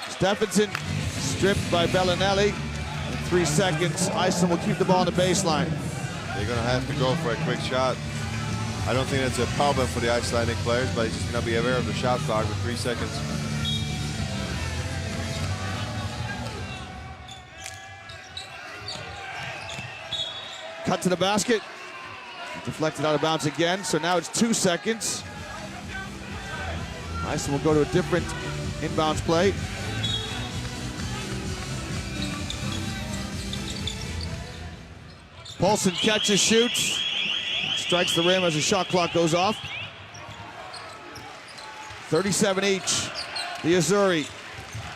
Stephenson stripped by Bellinelli. In 3 seconds, Iceland will keep the ball on the baseline. They're going to have to go for a quick shot. I don't think that's a problem for the Icelandic players, but he's just going to be aware of the shot clock with 3 seconds. Cut to the basket. Deflected out of bounds again, so now it's 2 seconds. Iceland will go to a different inbounds play. Poulsen catches, shoots, strikes the rim as the shot clock goes off. 37 each. The Azzurri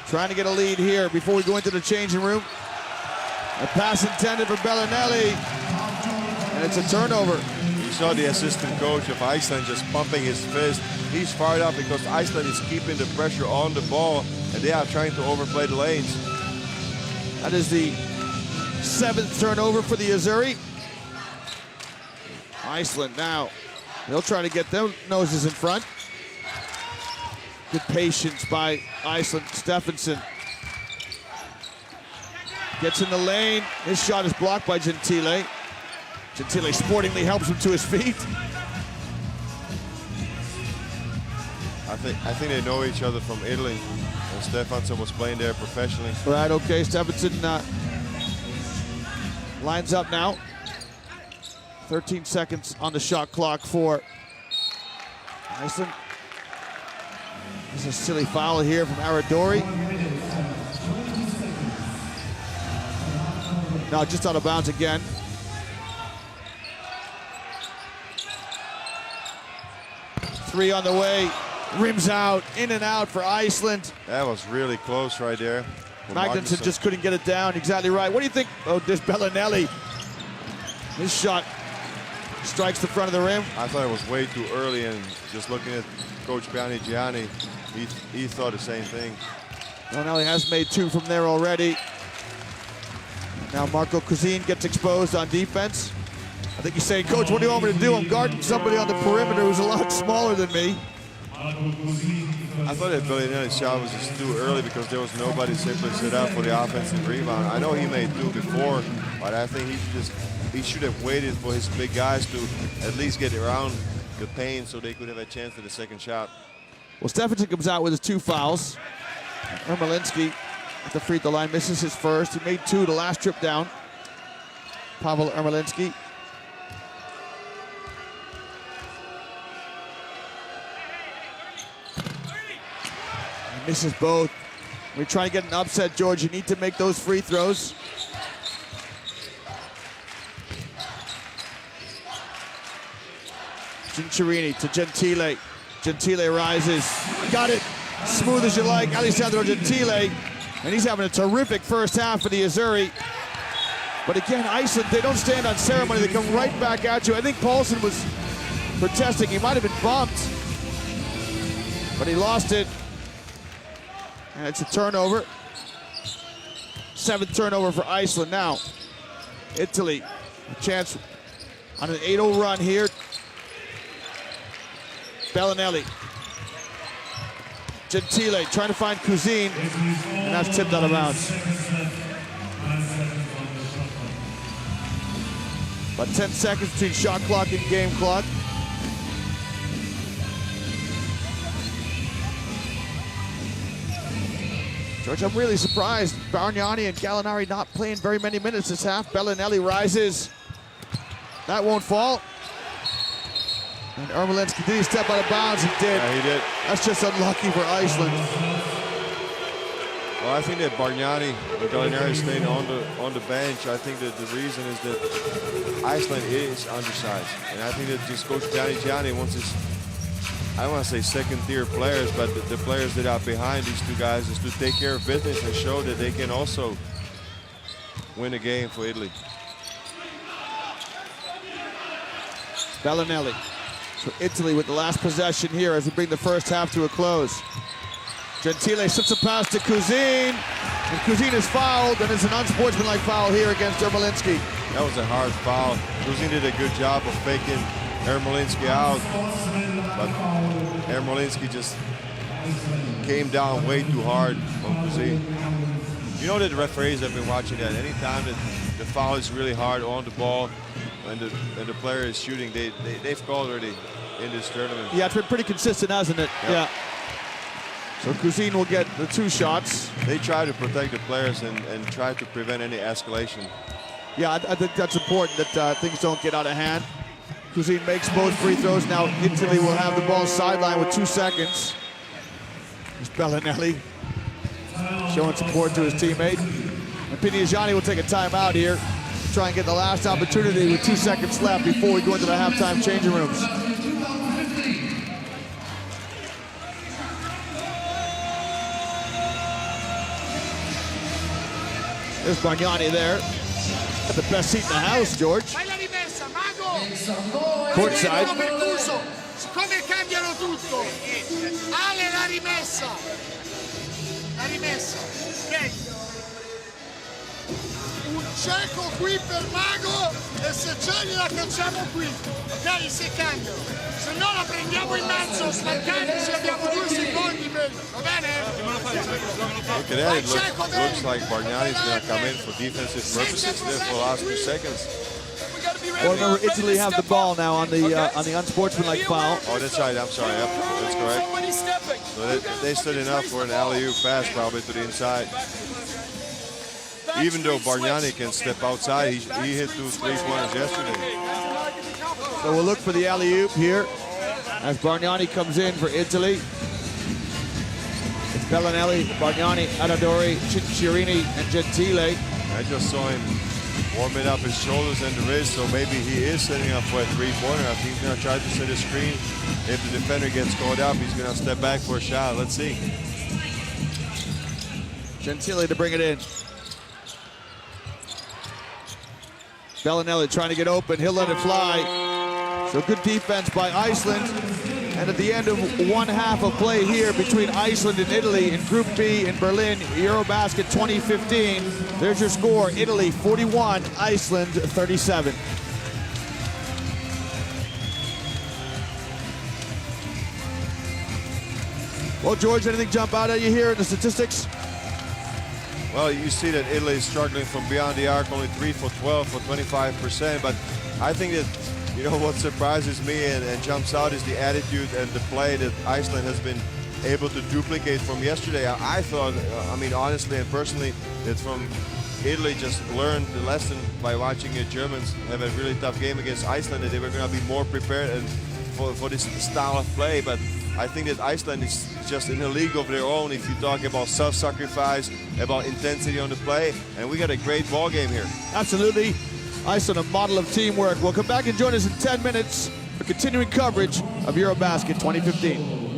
trying to get a lead here before we go into the changing room. A pass intended for Bellinelli, and it's a turnover. You saw the assistant coach of Iceland just pumping his fist. He's fired up because Iceland is keeping the pressure on the ball, and they are trying to overplay the lanes. That is the 7th turnover for the Azzurri. Iceland now, they'll try to get their noses in front. Good patience by Iceland. Stephenson gets in the lane. His shot is blocked by Gentile. Gentile sportingly helps him to his feet. I think they know each other from Italy, and Stephenson was playing there professionally. Right, okay, Stephenson lines up now. 13 seconds on the shot clock for Iceland. There's a silly foul here from Aradori. No, just out of bounds again. Three on the way. Rims out, in and out for Iceland. That was really close right there. Magnusson just couldn't get it down. Exactly right. What do you think? Oh, there's Bellinelli. His shot strikes the front of the rim. I thought it was way too early, and just looking at Coach Gianni, he thought the same thing. Bellinelli has made 2 from there already. Now Marco Cousin gets exposed on defense. I think he's saying, Coach, what do you want me to do? I'm guarding somebody on the perimeter who's a lot smaller than me. I thought that Bellinelli's shot was just too early because there was nobody simply set up for the offensive rebound. I know he made 2 before, but I think he should have waited for his big guys to at least get around the paint so they could have a chance at the second shot. Well, Stephenson comes out with his 2 fouls. Ermolinski at the free throw line misses his first. He made 2 the last trip down. Pavel Ermolinski. Misses both. We're trying to get an upset, George. You need to make those free throws. Cincirini to Gentile. Gentile rises. Got it. Smooth as you like. Alessandro Gentile. And he's having a terrific first half for the Azzurri. But again, Iceland, they don't stand on ceremony. They come right back at you. I think Poulsen was protesting. He might have been bumped. But he lost it. And it's a turnover. 7th turnover for Iceland now. Italy, a chance on an 8-0 run here. Bellinelli. Gentile trying to find Cousine, and that's tipped out of bounds. About 10 seconds between shot clock and game clock. George, I'm really surprised. Bargnani and Gallinari not playing very many minutes this half. Bellinelli rises. That won't fall. And Ermolinski, did he step out of bounds? He did. Yeah, he did. That's just unlucky for Iceland. Well, I think that Bargnani and Gallinari staying on the bench. I think that the reason is that Iceland is undersized. And I think that this coach Gianni wants his, I don't want to say second-tier players, but the players that are behind these two guys is to take care of business and show that they can also win a game for Italy. Bellinelli. So Italy with the last possession here as we bring the first half to a close. Gentile slips a pass to Cousine, and Cousine is fouled, and it's an unsportsmanlike foul here against Ermolinski. That was a hard foul. Cousine did a good job of faking Ermolinski out, but Ermolinski just came down way too hard on Cousine. You know that the referees have been watching that. Anytime that the foul is really hard on the ball and the player is shooting, they've called already in this tournament. Yeah, it's been pretty consistent, hasn't it? Yep. Yeah. So Cousine will get the 2 shots. They try to protect the players and try to prevent any escalation. Yeah, I think that's important that things don't get out of hand. Cousine makes both free throws. Now Italy will have the ball sideline with 2 seconds. There's Bellinelli showing support to his teammate. And Pinigiani will take a timeout here. Try and get the last opportunity with 2 seconds left before we go into the halftime changing rooms. There's Bargnani there. Got the best seat in the house, George. Fai la rimessa, Mago! Courtside. Percuso. Siccome cambiano tutto. Ale la rimessa. La rimessa. Ok. Un cieco qui per Mago e se c'è la cacciamo qui. Ok, se cambiano. Se no la prendiamo in mezzo, smarcandoci, abbiamo 2 secondi per... Va bene? Look at that, it looks like Bargnani's going to come in for defensive purposes there for the last 2 seconds. Well, remember, Italy have the ball now on the unsportsmanlike foul. Oh, that's right, I'm sorry, yep, that's correct. So they stood enough for an alley-oop pass probably to the inside. Even though Bargnani can step outside, he hit 2 3-pointers yesterday. So we'll look for the alley-oop here as Bargnani comes in for Italy. It's Bellinelli, Bargnani, Adadori, Cicciarini, and Gentile. I just saw him warming up his shoulders and the wrist, so maybe he is setting up for a 3-pointer. I think he's going to try to set a screen. If the defender gets caught up, he's going to step back for a shot. Let's see. Gentile to bring it in. Bellinelli trying to get open. He'll let it fly. So good defense by Iceland. And at the end of 1 half of play here between Iceland and Italy in Group B in Berlin, Eurobasket 2015. There's your score. Italy 41, Iceland 37. Well, George, anything jump out at you here in the statistics? Well, you see that Italy is struggling from beyond the arc, only 3 for 12 for 25%. But I think that, you know, what surprises me and jumps out is the attitude and the play that Iceland has been able to duplicate from yesterday. I thought, I mean, honestly and personally, that from Italy just learned the lesson by watching the Germans have a really tough game against Iceland, that they were going to be more prepared and for this style of play. But I think that Iceland is just in a league of their own if you talk about self-sacrifice, about intensity on the play, and we got a great ball game here. Absolutely. Iceland, a model of teamwork. We'll come back and join us in 10 minutes for continuing coverage of Eurobasket 2015.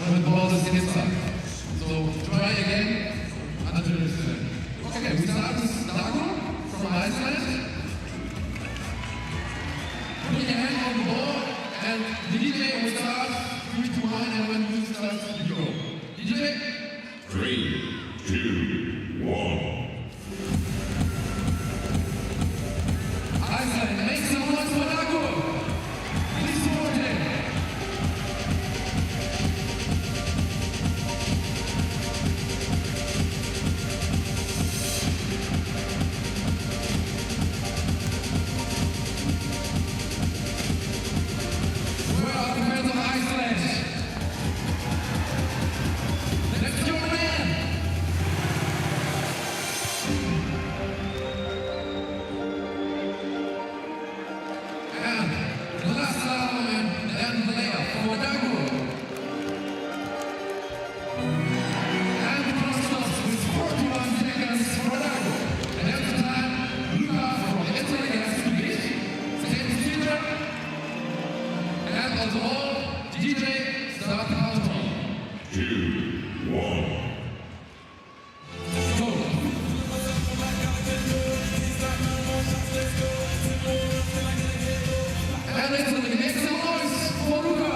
When the ball is inside. So try again until it's done. Okay, we start with Dago from Iceland. Put your hand on the ball and the DJ will start 3, 2, 1 and when you start you go. DJ? 3, 2, 1. Iceland, make some noise for Dago. Please support him. DJ, start the countdown. 2, 1. And let's make some noise for Luca.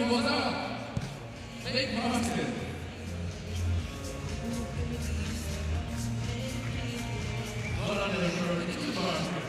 Big basket. Hold on there for the basket.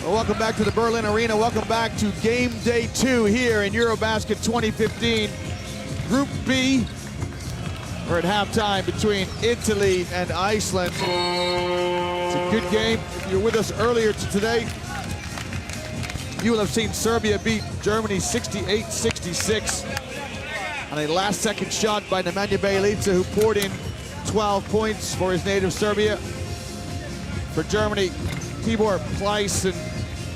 Well, welcome back to the Berlin Arena. Welcome back to game day 2 here in Eurobasket 2015. Group B. We're at halftime between Italy and Iceland. It's a good game. If you're with us earlier today, you will have seen Serbia beat Germany 68-66 on a last-second shot by Nemanja Bjelica, who poured in 12 points for his native Serbia. For Germany, Tibor Pleiss and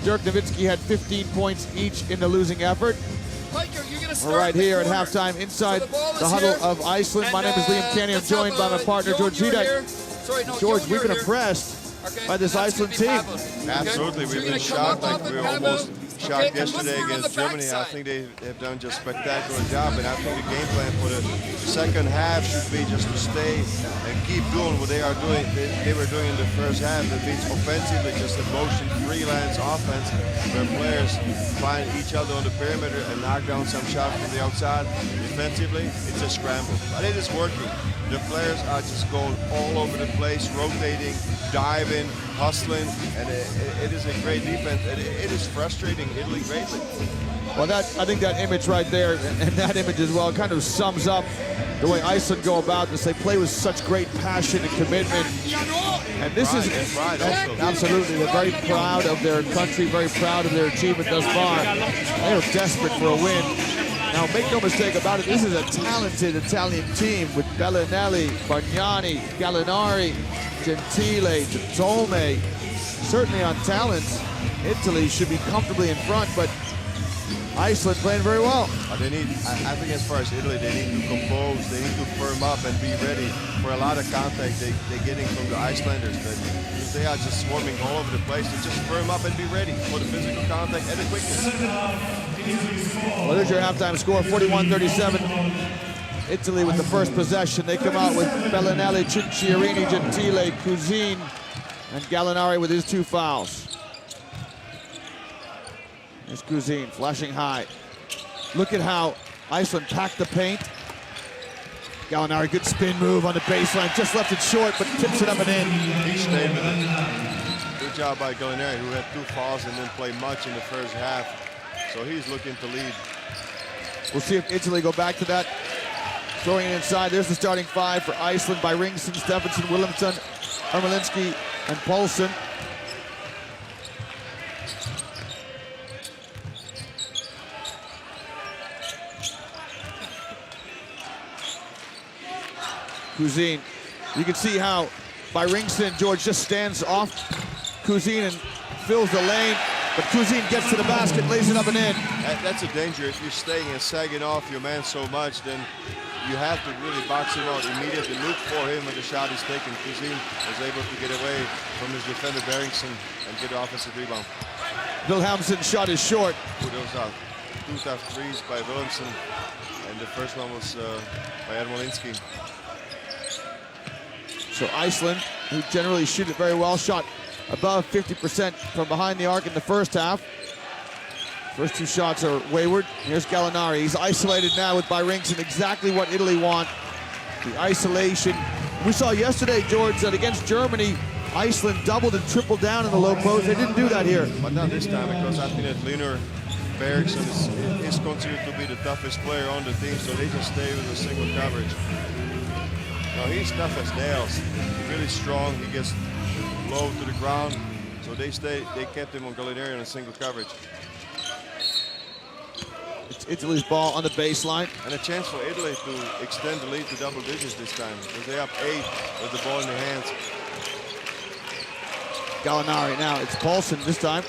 Dirk Nowitzki had 15 points each in the losing effort. We're right here at halftime inside the huddle of Iceland. My name is Liam Kenny. I'm joined by my partner, George Zidek. George, we've been impressed by this Iceland team. Absolutely, we've been shocked, like we were almost shocked yesterday against Germany. I think they have done just a spectacular job, and I think the game plan for the second half should be just to stay and keep doing what they are doing. They were doing in the first half. That means offensively, just a motion freelance offense where players find each other on the perimeter and knock down some shots from the outside. Defensively, it's a scramble, but it is working. The players are just going all over the place, rotating, diving, hustling, and it is a great defense. It is frustrating Italy greatly. Well, I think that image right there, and that image as well, kind of sums up the way Iceland go about this. They play with such great passion and commitment. And this is absolutely, they're very proud of their country, very proud of their achievement thus far. They're desperate for a win. Now, make no mistake about it, this is a talented Italian team with Bellinelli, Bargnani, Gallinari, Gentile, Tolme. Certainly on talent, Italy should be comfortably in front, but Iceland playing very well. I think as far as Italy, they need to compose, they need to firm up and be ready for a lot of contact they're getting from the Icelanders. But they are just swarming all over the place. So just firm up and be ready for the physical contact and the quickness. Well, there's your halftime score, 41-37. Italy with the first possession. They come out with Bellinelli, Cicciarini, Gentile, Cousin, and Gallinari with his 2 fouls. There's Cousin flashing high. Look at how Iceland packed the paint. Gallinari, good spin move on the baseline. Just left it short, but tips it up and in. He stayed with it. Good job by Gallinari, who had 2 fouls and didn't play much in the first half. So he's looking to lead. We'll see if Italy go back to that. Throwing it inside. There's the starting 5 for Iceland by Ringsson, Stephenson, Williamson, Ermolinski, and Paulsen. Cousin. You can see how by Ringston, George just stands off Cousin and fills the lane, but Cousin gets to the basket, lays it up and in. That's a danger. If you're staying and sagging off your man so much, then you have to really box him out immediately. Look for him when the shot is taken. Cousin was able to get away from his defender Beringsson and get the offensive rebound. Wilhelmsen's shot is short. Those are 2 tough threes by Wilhelmsen, and the first one was by Ermolinski. So Iceland, who generally shoot it very well, shot above 50% from behind the arc in the first half. First 2 shots are wayward. Here's Gallinari. He's isolated now with Beringsson, exactly what Italy want. The isolation. We saw yesterday, George, that against Germany, Iceland doubled and tripled down in the low post. They didn't do that here. But not this time, because I think that Linur Beringsson is considered to be the toughest player on the team, so they just stay with a single coverage. No, he's tough as nails. He's really strong. He gets low to the ground. So they kept him on Gallinari on a single coverage. It's Italy's ball on the baseline. And a chance for Italy to extend the lead to double digits this time, because they're up 8 with the ball in their hands. Gallinari now, it's Paulsen this time.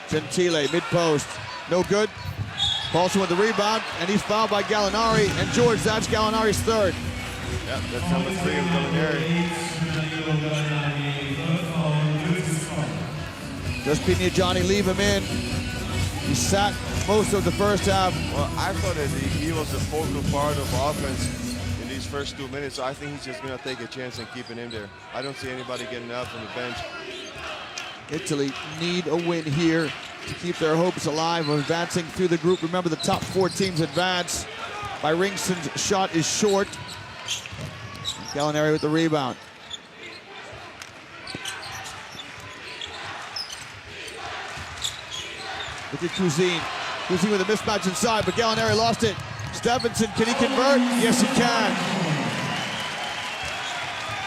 Gentile, mid-post, no good. Paulsen with the rebound, and he's fouled by Gallinari. And George, that's Gallinari's 3rd. Yep, that's number 3 of Gallinari. Does Pignaggiani leave him in? He sat most of the first half. Well, I thought that he was the focal part of offense in these first 2 minutes. So I think he's just going to take a chance and keeping him there. I don't see anybody getting out from the bench. Italy need a win here to keep their hopes alive of advancing through the group. Remember, the top 4 teams advance. By Ringson's shot is short. Gallinari with the rebound. Look at Cousin. Cousin with a mismatch inside, but Gallinari lost it. Stephenson, can he convert? Yes, he can.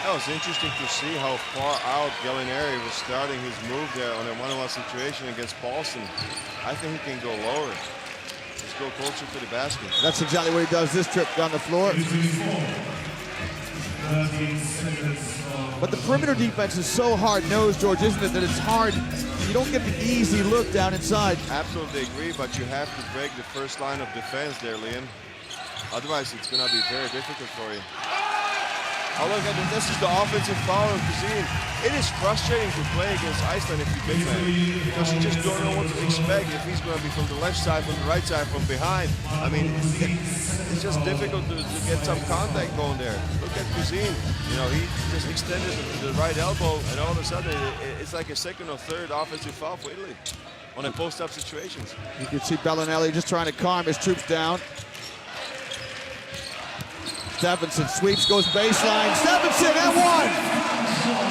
That was interesting to see how far out Gallinari was starting his move there on a one-on-one situation against Paulson. I think he can go lower. Just go closer to the basket. That's exactly what he does this trip down the floor. But the perimeter defense is so hard-nosed, George, isn't it, that it's hard. You don't get the easy look down inside. Absolutely agree, but you have to break the first line of defense there, Liam. Otherwise, it's going to be very difficult for you. Oh, look at this. This is the offensive foul of Cousin. It is frustrating to play against Iceland if you're big man, because you just don't know what to expect, if he's going to be from the left side, from the right side, from behind. I mean, it's just difficult to get some contact going there. Look at Cousin. You know, he just extended the right elbow, and all of a sudden, it's like a second or third offensive foul for Italy on a post-up situations. You can see Bellinelli just trying to calm his troops down. Stephenson sweeps, goes baseline. Stephenson and one!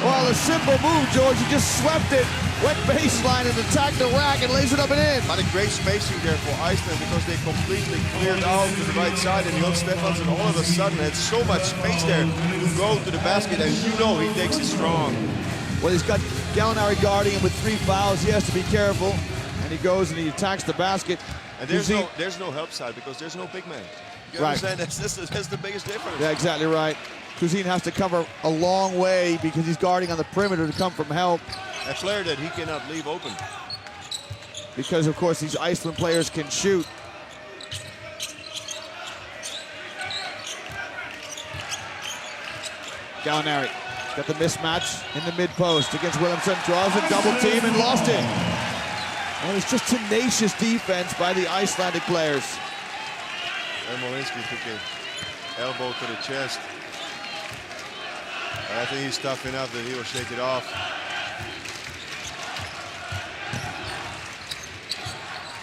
Well, a simple move, George. He just swept it, went baseline and attacked the rack and lays it up and in. But a great spacing there for Iceland, because they completely cleared out to the right side, and Jon Stephenson all of a sudden had so much space there to go to the basket, and you know he takes it strong. Well, he's got Gallinari guarding him with 3 fouls. He has to be careful, and he goes and he attacks the basket. And there's no help side, because there's no big man. You understand? That's the biggest difference. Yeah, exactly right. Cousin has to cover a long way because he's guarding on the perimeter to come from help. A player that he cannot leave open. Because, of course, these Iceland players can shoot. Gallinari got the mismatch in the mid-post against Williamson. Draws a double team and lost it. And it's just tenacious defense by the Icelandic players. Ermolinski took an elbow to the chest. And I think he's tough enough that he will shake it off.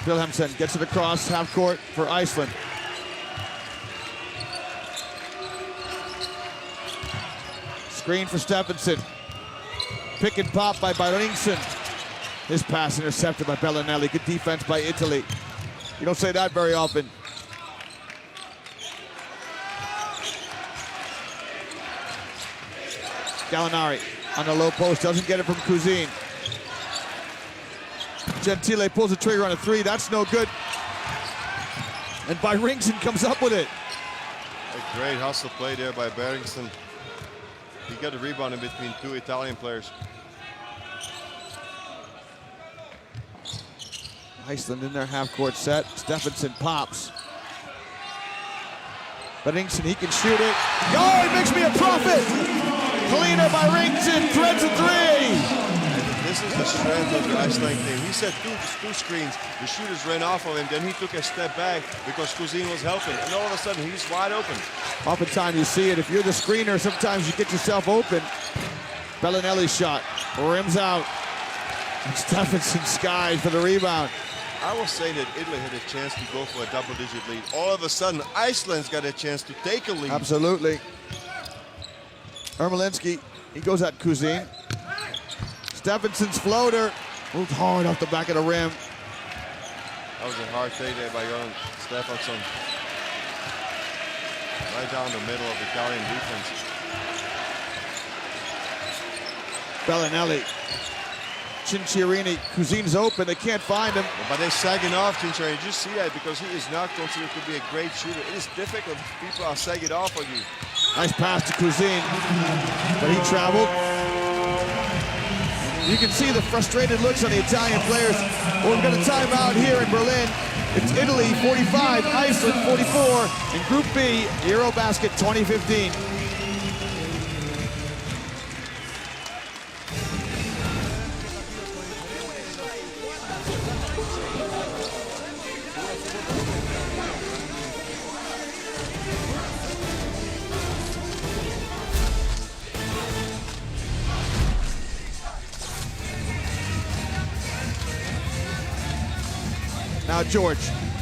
Wilhelmsen gets it across half court for Iceland. Screen for Stephenson. Pick and pop by Bæringsson. His pass intercepted by Bellinelli. Good defense by Italy. You don't say that very often. Gallinari on the low post, doesn't get it from Cousin. Gentile pulls the trigger on a 3, that's no good. And Bæringsson comes up with it. A great hustle play there by Bæringsson. He got a rebound in between 2 Italian players. Iceland in their half-court set. Stephenson pops. Bæringsson, he can shoot it. Oh, he makes me a prophet! Helena Bæringsson threads a 3! And this is the strength of the Iceland team. He set two screens. The shooters ran off of him. Then he took a step back because Cousin was helping. And all of a sudden, he's wide open. Oftentimes you see it. If you're the screener, sometimes you get yourself open. Bellinelli's shot. Rims out. And Stephenson skies for the rebound. I will say that Italy had a chance to go for a double-digit lead. All of a sudden, Iceland's got a chance to take a lead. Absolutely. Ermolinski, he goes at Cousin. Stephenson's floater moved hard off the back of the rim. That was a hard take there by Jon Stephenson. Right down the middle of the Italian defense. Bellinelli. Cinciarini, Cousin's open, they can't find him. But they're sagging off Cinciarini. You just see that because he is not considered to be a great shooter. It is difficult if people are sagging off on you. Nice pass to Cousin, but he traveled. You can see the frustrated looks on the Italian players. Well, we've got a timeout here in Berlin. It's Italy 45, Iceland 44 in Group B, Eurobasket 2015. Now, George,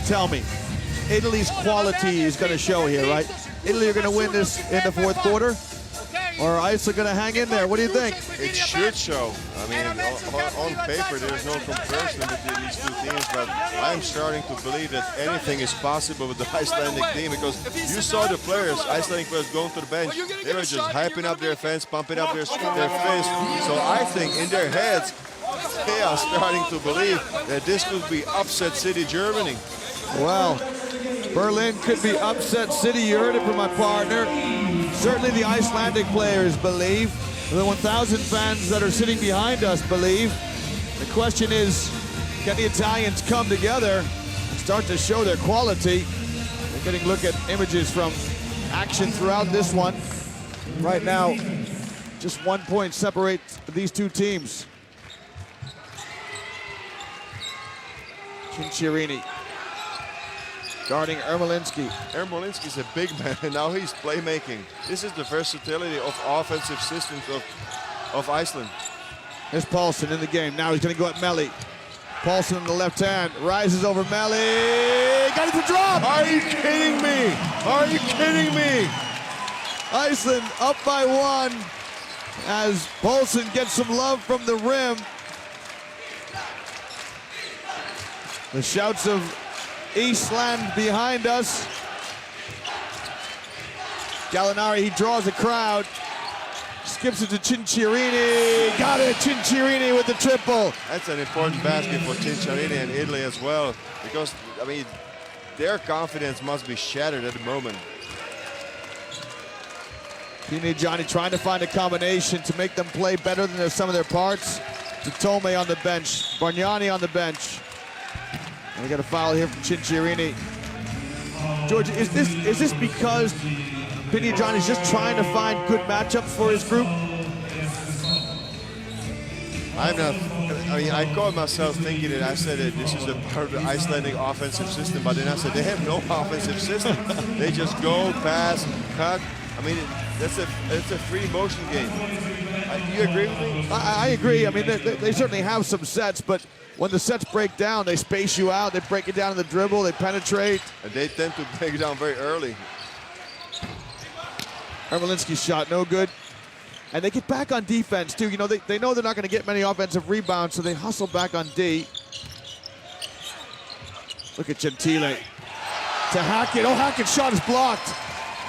tell me, Italy's quality is going to show here, right? Italy are going to win this in the fourth quarter? Or are Iceland going to hang in there? What do you think? It should show. I mean, on paper, there's no comparison between these two teams, but I'm starting to believe that anything is possible with the Icelandic team, because you saw the players, Icelandic players going to the bench, they were just hyping up their fans, pumping up their fist. So I think in their heads, they are starting to believe that this could be upset city Germany. Well, Berlin could be upset city. You heard it from my partner. Certainly the Icelandic players believe. The 1,000 fans that are sitting behind us believe. The question is, can the Italians come together and start to show their quality? We're getting a look at images from action throughout this one. Right now, just 1 point separates these two teams. Cinciarini guarding Ermolinski. Ermolinski's a big man, and now he's playmaking. This is the versatility of offensive systems of Iceland. Here's Paulson in the game. Now he's going to go at Melli. Paulson in the left hand, rises over Melli. Got it to drop! Are you kidding me? Are you kidding me? Iceland up by 1 as Paulson gets some love from the rim. The shouts of Iceland behind us. Gallinari, he draws a crowd. Skips it to Cinciarini. Got it, Cinciarini with the triple. That's an important basket for Cinciarini and Italy as well, because, I mean, their confidence must be shattered at the moment. Johnny trying to find a combination to make them play better than some of their parts. Tome on the bench, Bargnani on the bench. And we got a foul here from Cinciarini. George, is this because Johnny's just trying to find good matchups for his group? I caught myself thinking that I said that this is a part of the Icelandic offensive system, but then I said they have no offensive system. They just go, pass, cut. I mean, it's a free motion game. You agree with me? I agree. I mean, they certainly have some sets, but when the sets break down, they space you out, they break it down in the dribble, they penetrate. And they tend to break it down very early. Ermolinski's shot, no good. And they get back on defense, too. You know, they know they're not going to get many offensive rebounds, so they hustle back on D. Look at Gentile. To Hackett. Oh, Hackett's shot is blocked.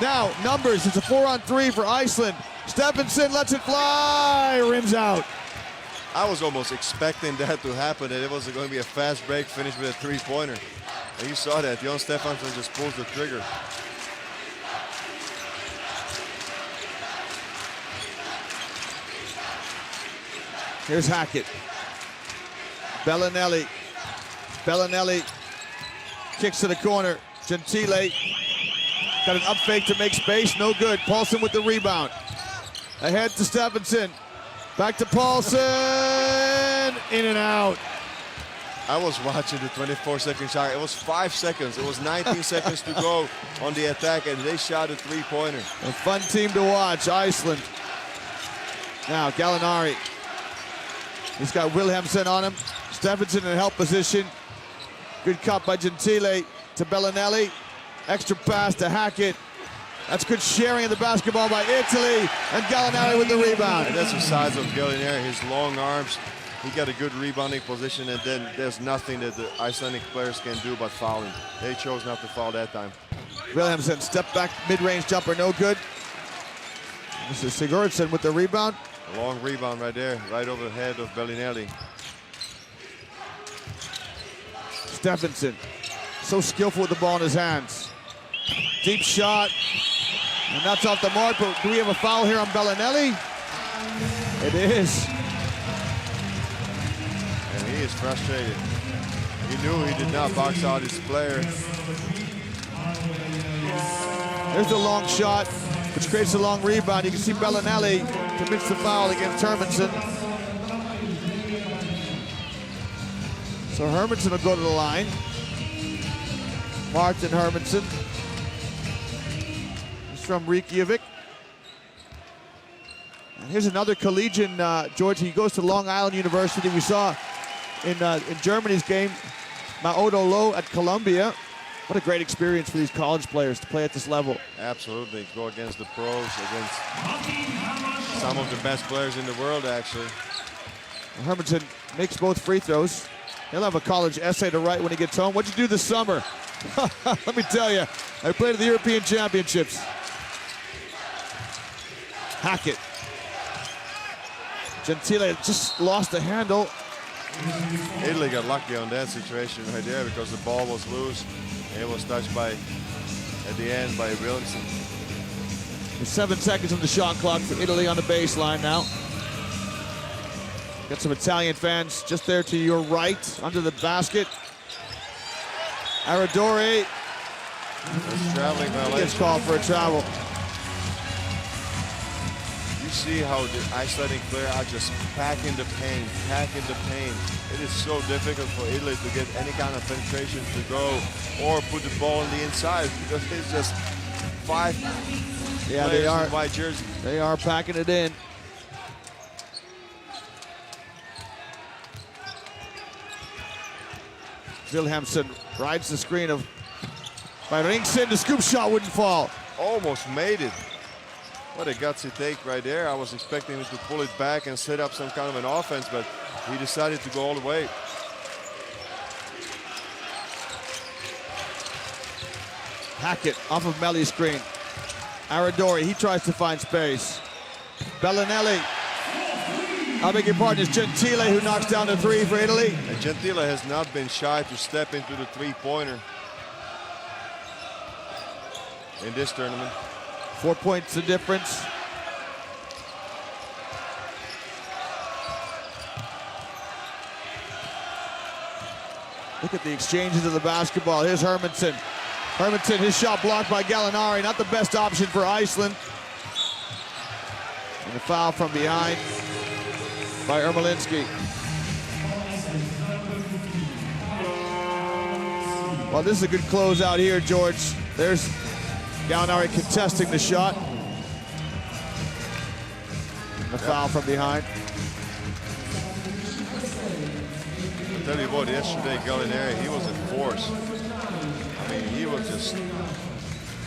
Now, numbers. It's a 4-on-3 for Iceland. Stephenson lets it fly. Rims out. I was almost expecting that to happen, that it was going to be a fast break, finish with a three-pointer. And you saw that. Jon Stephenson just pulls the trigger. Here's Hackett. Bellinelli. Bellinelli kicks to the corner. Gentile got an up fake to make space. No good. Paulson with the rebound. Ahead to Stephenson. Back to Paulson. In and out. I was watching the 24-second shot. It was 5 seconds. It was 19 seconds to go on the attack, and they shot a three-pointer. A fun team to watch, Iceland. Now, Gallinari. He's got Wilhelmsen on him. Stephenson in help position. Good cut by Gentile to Bellinelli. Extra pass to Hackett. That's good sharing of the basketball by Italy. And Gallinari with the rebound. And that's the size of Gallinari, his long arms. He got a good rebounding position, and then there's nothing that the Icelandic players can do but foul him. They chose not to foul that time. Wilhelmsen, step back, mid-range jumper, no good. This is Sigurdsson with the rebound. A long rebound right there, right over the head of Bellinelli. Stephenson, so skillful with the ball in his hands. Deep shot, and that's off the mark, but do we have a foul here on Bellinelli? It is. And he is frustrated. He knew he did not box out his player. There's the long shot, which creates a long rebound. You can see Bellinelli commits the foul against Hermansen. So Hermansen will go to the line. Martin Hermansen. He's from Reykjavik. And here's another collegian, George. He goes to Long Island University. We saw in Germany's game, Maodo Low at Columbia. What a great experience for these college players to play at this level. Absolutely. Go against the pros, against some of the best players in the world, actually. Hermanson makes both free throws. He'll have a college essay to write when he gets home. What'd you do this summer? Let me tell you, I played at the European Championships. Hackett. Gentile just lost the handle. Italy got lucky on that situation right there because the ball was loose. It was touched by, at the end, by Williamson. There's 7 seconds on the shot clock for Italy on the baseline now. Got some Italian fans just there to your right, under the basket. Aradori. It's traveling violation. Gets called for a travel. You see how the Icelandic players are just packing the paint, packing the paint. It is so difficult for Italy to get any kind of penetration to go or put the ball on the inside because it's just 5 players in white jersey. They are packing it in. Wilhelmsen rides the screen by Ringsen. The scoop shot wouldn't fall. Almost made it. What a gutsy take right there. I was expecting him to pull it back and set up some kind of an offense, but he decided to go all the way. Hackett off of Melli's screen. Aradori, he tries to find space. Bellinelli. I beg your pardon, it's Gentile who knocks down the three for Italy. And Gentile has not been shy to step into the three-pointer in this tournament. 4 points the difference. Look at the exchanges of the basketball. Here's Hermanson. Hermanson, his shot blocked by Gallinari. Not the best option for Iceland. And a foul from behind by Ermolinski. Well, this is a good closeout here, George. There's Gallinari contesting the shot. And a foul from behind. I'll tell you what, yesterday Gallinari, he was in force. I mean, he was just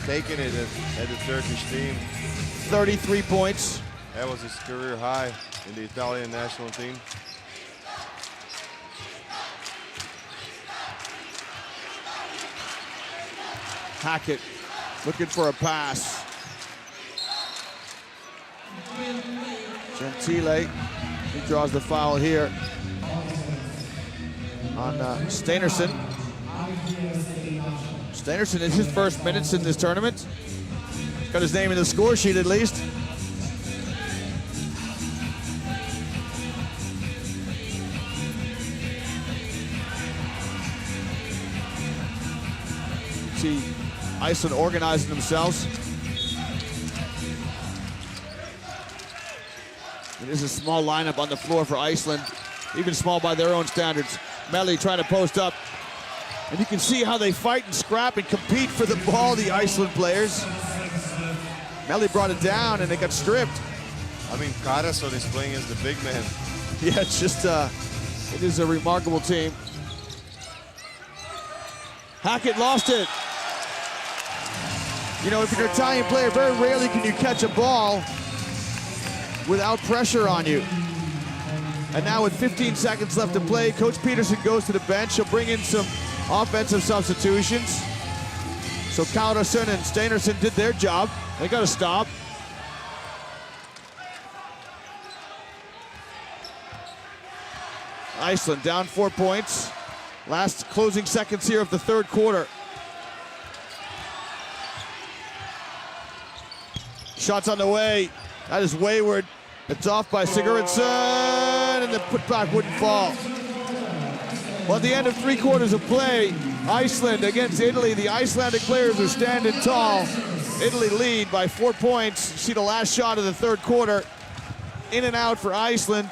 taking it at the Turkish team. 33 points. That was his career high in the Italian national team. Hackett looking for a pass. Gentile, he draws the foul here on Steinarsson. Steinarsson in his first minutes in this tournament. He's got his name in the score sheet at least. See Iceland organizing themselves. It is a small lineup on the floor for Iceland, even small by their own standards. Melli trying to post up. And you can see how they fight and scrap and compete for the ball, the Iceland players. Melli brought it down and it got stripped. I mean, Karason is playing as the big man. Yeah, it's just, it is a remarkable team. Hackett lost it. You know, if you're an Italian player, very rarely can you catch a ball without pressure on you. And now with 15 seconds left to play, Coach Peterson goes to the bench. He'll bring in some offensive substitutions. So Karason and Steinarsson did their job. They got to stop. Iceland down 4 points. Last closing seconds here of the third quarter. Shots on the way. That is wayward. It's off by Sigurdsson, and the putback wouldn't fall. Well, at the end of 3 quarters of play, Iceland against Italy. The Icelandic players are standing tall. Italy lead by 4 points. You see the last shot of the third quarter. In and out for Iceland.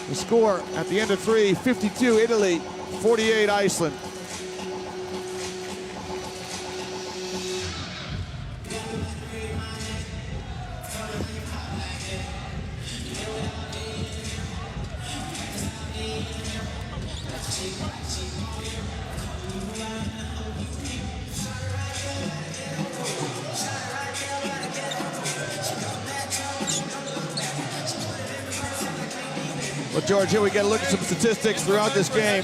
The score at the end of 3, 52 Italy, 48 Iceland. Well, George, here we get a look at some statistics throughout this game.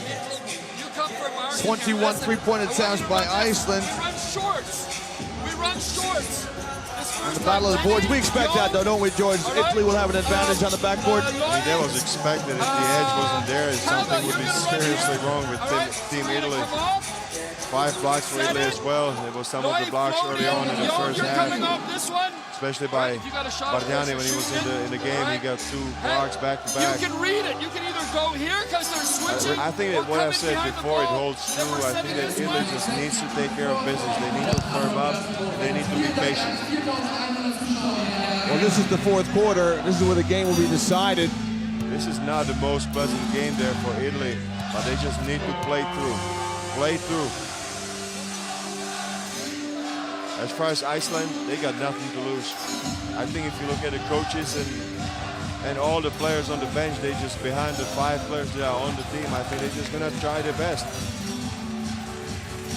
21 three-point attempts by Iceland. We run shorts. We run shorts. In the battle of the boards, we expect that though, don't we, George? Italy will have an advantage on the backboard. I mean, that was expected. If the edge wasn't there, something would be seriously wrong with Team Italy. 5 blocks for Italy as well. There was some of the blocks early on in the first half, especially by Bargnani when he was in the game. He got 2 blocks back to back. You can read it. You can either go here because they're switching. I think that what I said before, it holds true. I think that Italy just needs to take care of business. They need to firm up. They need to be patient. Well, this is the 4th quarter. This is where the game will be decided. This is not the most pleasant game there for Italy, but they just need to play through. Play through. As far as Iceland, they got nothing to lose. I think if you look at the coaches and all the players on the bench, they just behind the 5 players that are on the team, I think they're just gonna try their best.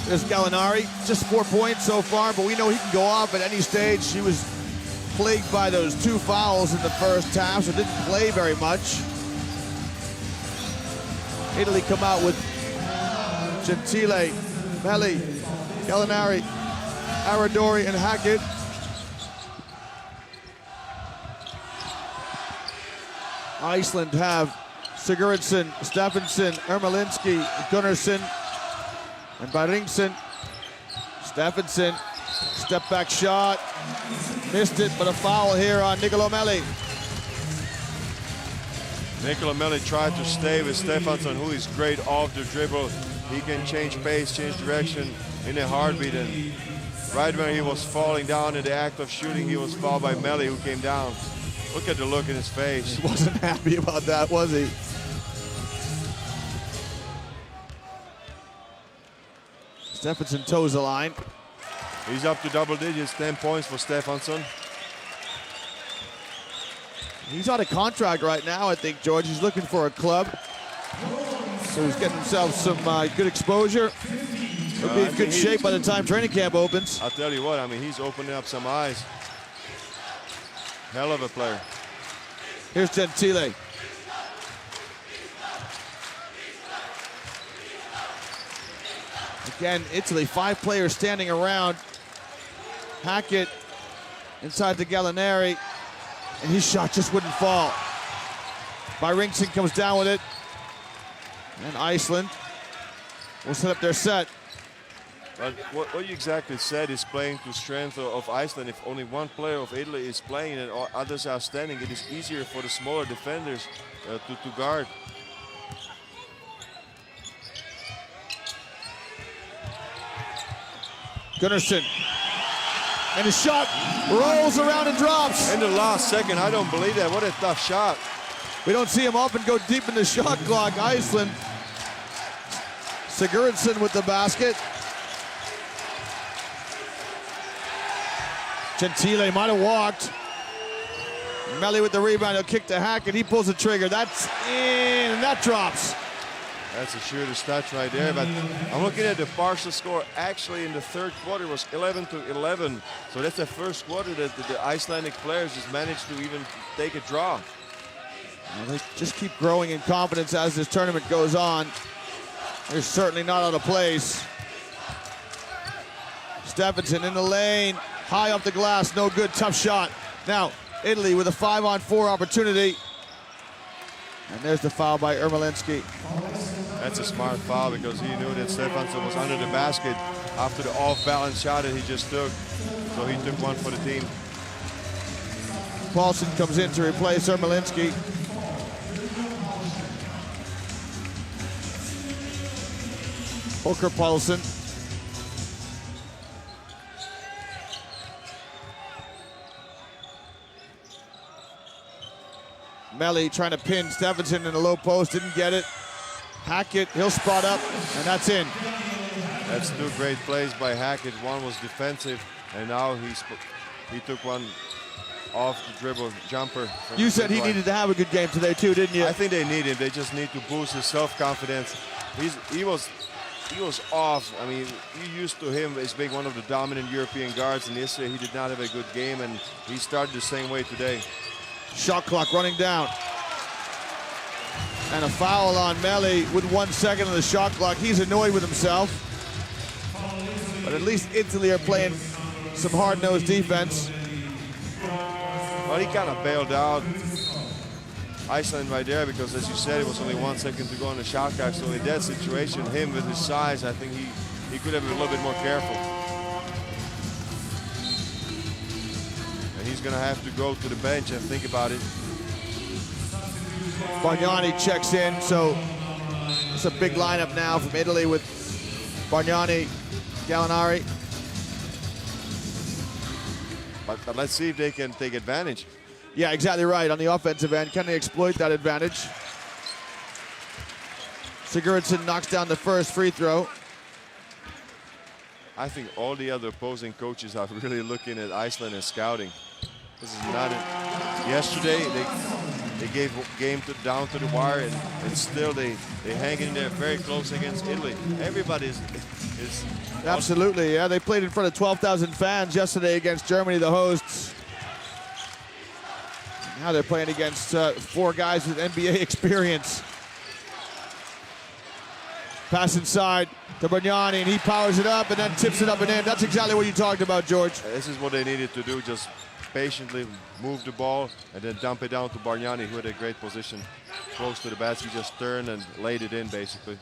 There's Gallinari, just 4 points so far, but we know he can go off at any stage. He was plagued by those 2 fouls in the first half, so didn't play very much. Italy come out with Gentile, Melli, Gallinari, Aradori, and Hackett. Iceland have Sigurdsson, Stephenson, Ermolinski, Gunnarsson, and Bæringsson. Stephenson, step back shot, missed it, but a foul here on Nicolò Melli. Nicolò Melli tried to stay with Stefansson, who is great off the dribble. He can change pace, change direction in a heartbeat. And right when he was falling down in the act of shooting, he was fouled by Melli, who came down. Look at the look in his face. He wasn't happy about that, was he? Stephenson toes the line. He's up to double digits, 10 points for Stefansson. He's on a contract right now, I think, George. He's looking for a club. So he's getting himself some good exposure. He'll be in good shape by the time training camp opens. I'll tell you what, I mean, he's opening up some eyes. Hell of a player. Here's Gentile. Again, Italy, 5 players standing around. Hackett inside to Gallinari, and his shot just wouldn't fall. Bæringsson comes down with it. And Iceland will set up their set. But what you exactly said is playing to strength of Iceland. If only one player of Italy is playing and others are standing, it is easier for the smaller defenders to guard. Gunnarsson. And his shot rolls around and drops. In the last second, I don't believe that. What a tough shot. We don't see him often go deep in the shot clock. Iceland. Sigurdsson with the basket. Gentile might have walked. Melli with the rebound. He'll kick to Hackett. He pulls the trigger. That's in, and that drops. That's a shooter's touch right there. But I'm looking at the partial score. Actually, in the 3rd quarter, it was 11-11. So that's the first quarter that the Icelandic players just managed to even take a draw. Well, they just keep growing in confidence as this tournament goes on. They're certainly not out of place. Stephenson in the lane. High off the glass, no good, tough shot. Now, Italy with a 5-on-4 opportunity. And there's the foul by Ermolinski. That's a smart foul because he knew that Stefansson was under the basket after the off-balance shot that he just took. So he took one for the team. Paulson comes in to replace Ermolinski. Holker Paulson. Melli trying to pin Stephenson in the low post, didn't get it. Hackett, he'll spot up, and that's in. That's 2 great plays by Hackett. One was defensive, and now he took one off the dribble jumper. You said he needed to have a good game today too, didn't you? I think they need him. They just need to boost his self-confidence. He was off. I mean, you're used to him as being one of the dominant European guards, and yesterday he did not have a good game, and he started the same way today. Shot clock running down. And a foul on Melli with 1 second on the shot clock. He's annoyed with himself. But at least Italy are playing some hard-nosed defense. Well, he kind of bailed out Iceland right there because, as you said, it was only 1 second to go on the shot clock. So in that situation, him with his size, I think he could have been a little bit more careful. And he's going to have to go to the bench and think about it. Bargnani checks in, so it's a big lineup now from Italy with Bargnani, Gallinari. But let's see if they can take advantage. Yeah, exactly right. On the offensive end, can they exploit that advantage? Sigurdsson knocks down the first free throw. I think all the other opposing coaches are really looking at Iceland and scouting. This is not it. Yesterday, they gave game down to the wire, and still they hang in there very close against Italy. Everybody is absolutely, yeah. They played in front of 12,000 fans yesterday against Germany, the hosts. Now they're playing against 4 guys with NBA experience. Pass inside to Bargnani, and he powers it up and then tips it up and in. That's exactly what you talked about, George. This is what they needed to do, just patiently move the ball and then dump it down to Bargnani, who had a great position close to the basket. He just turned and laid it in, basically.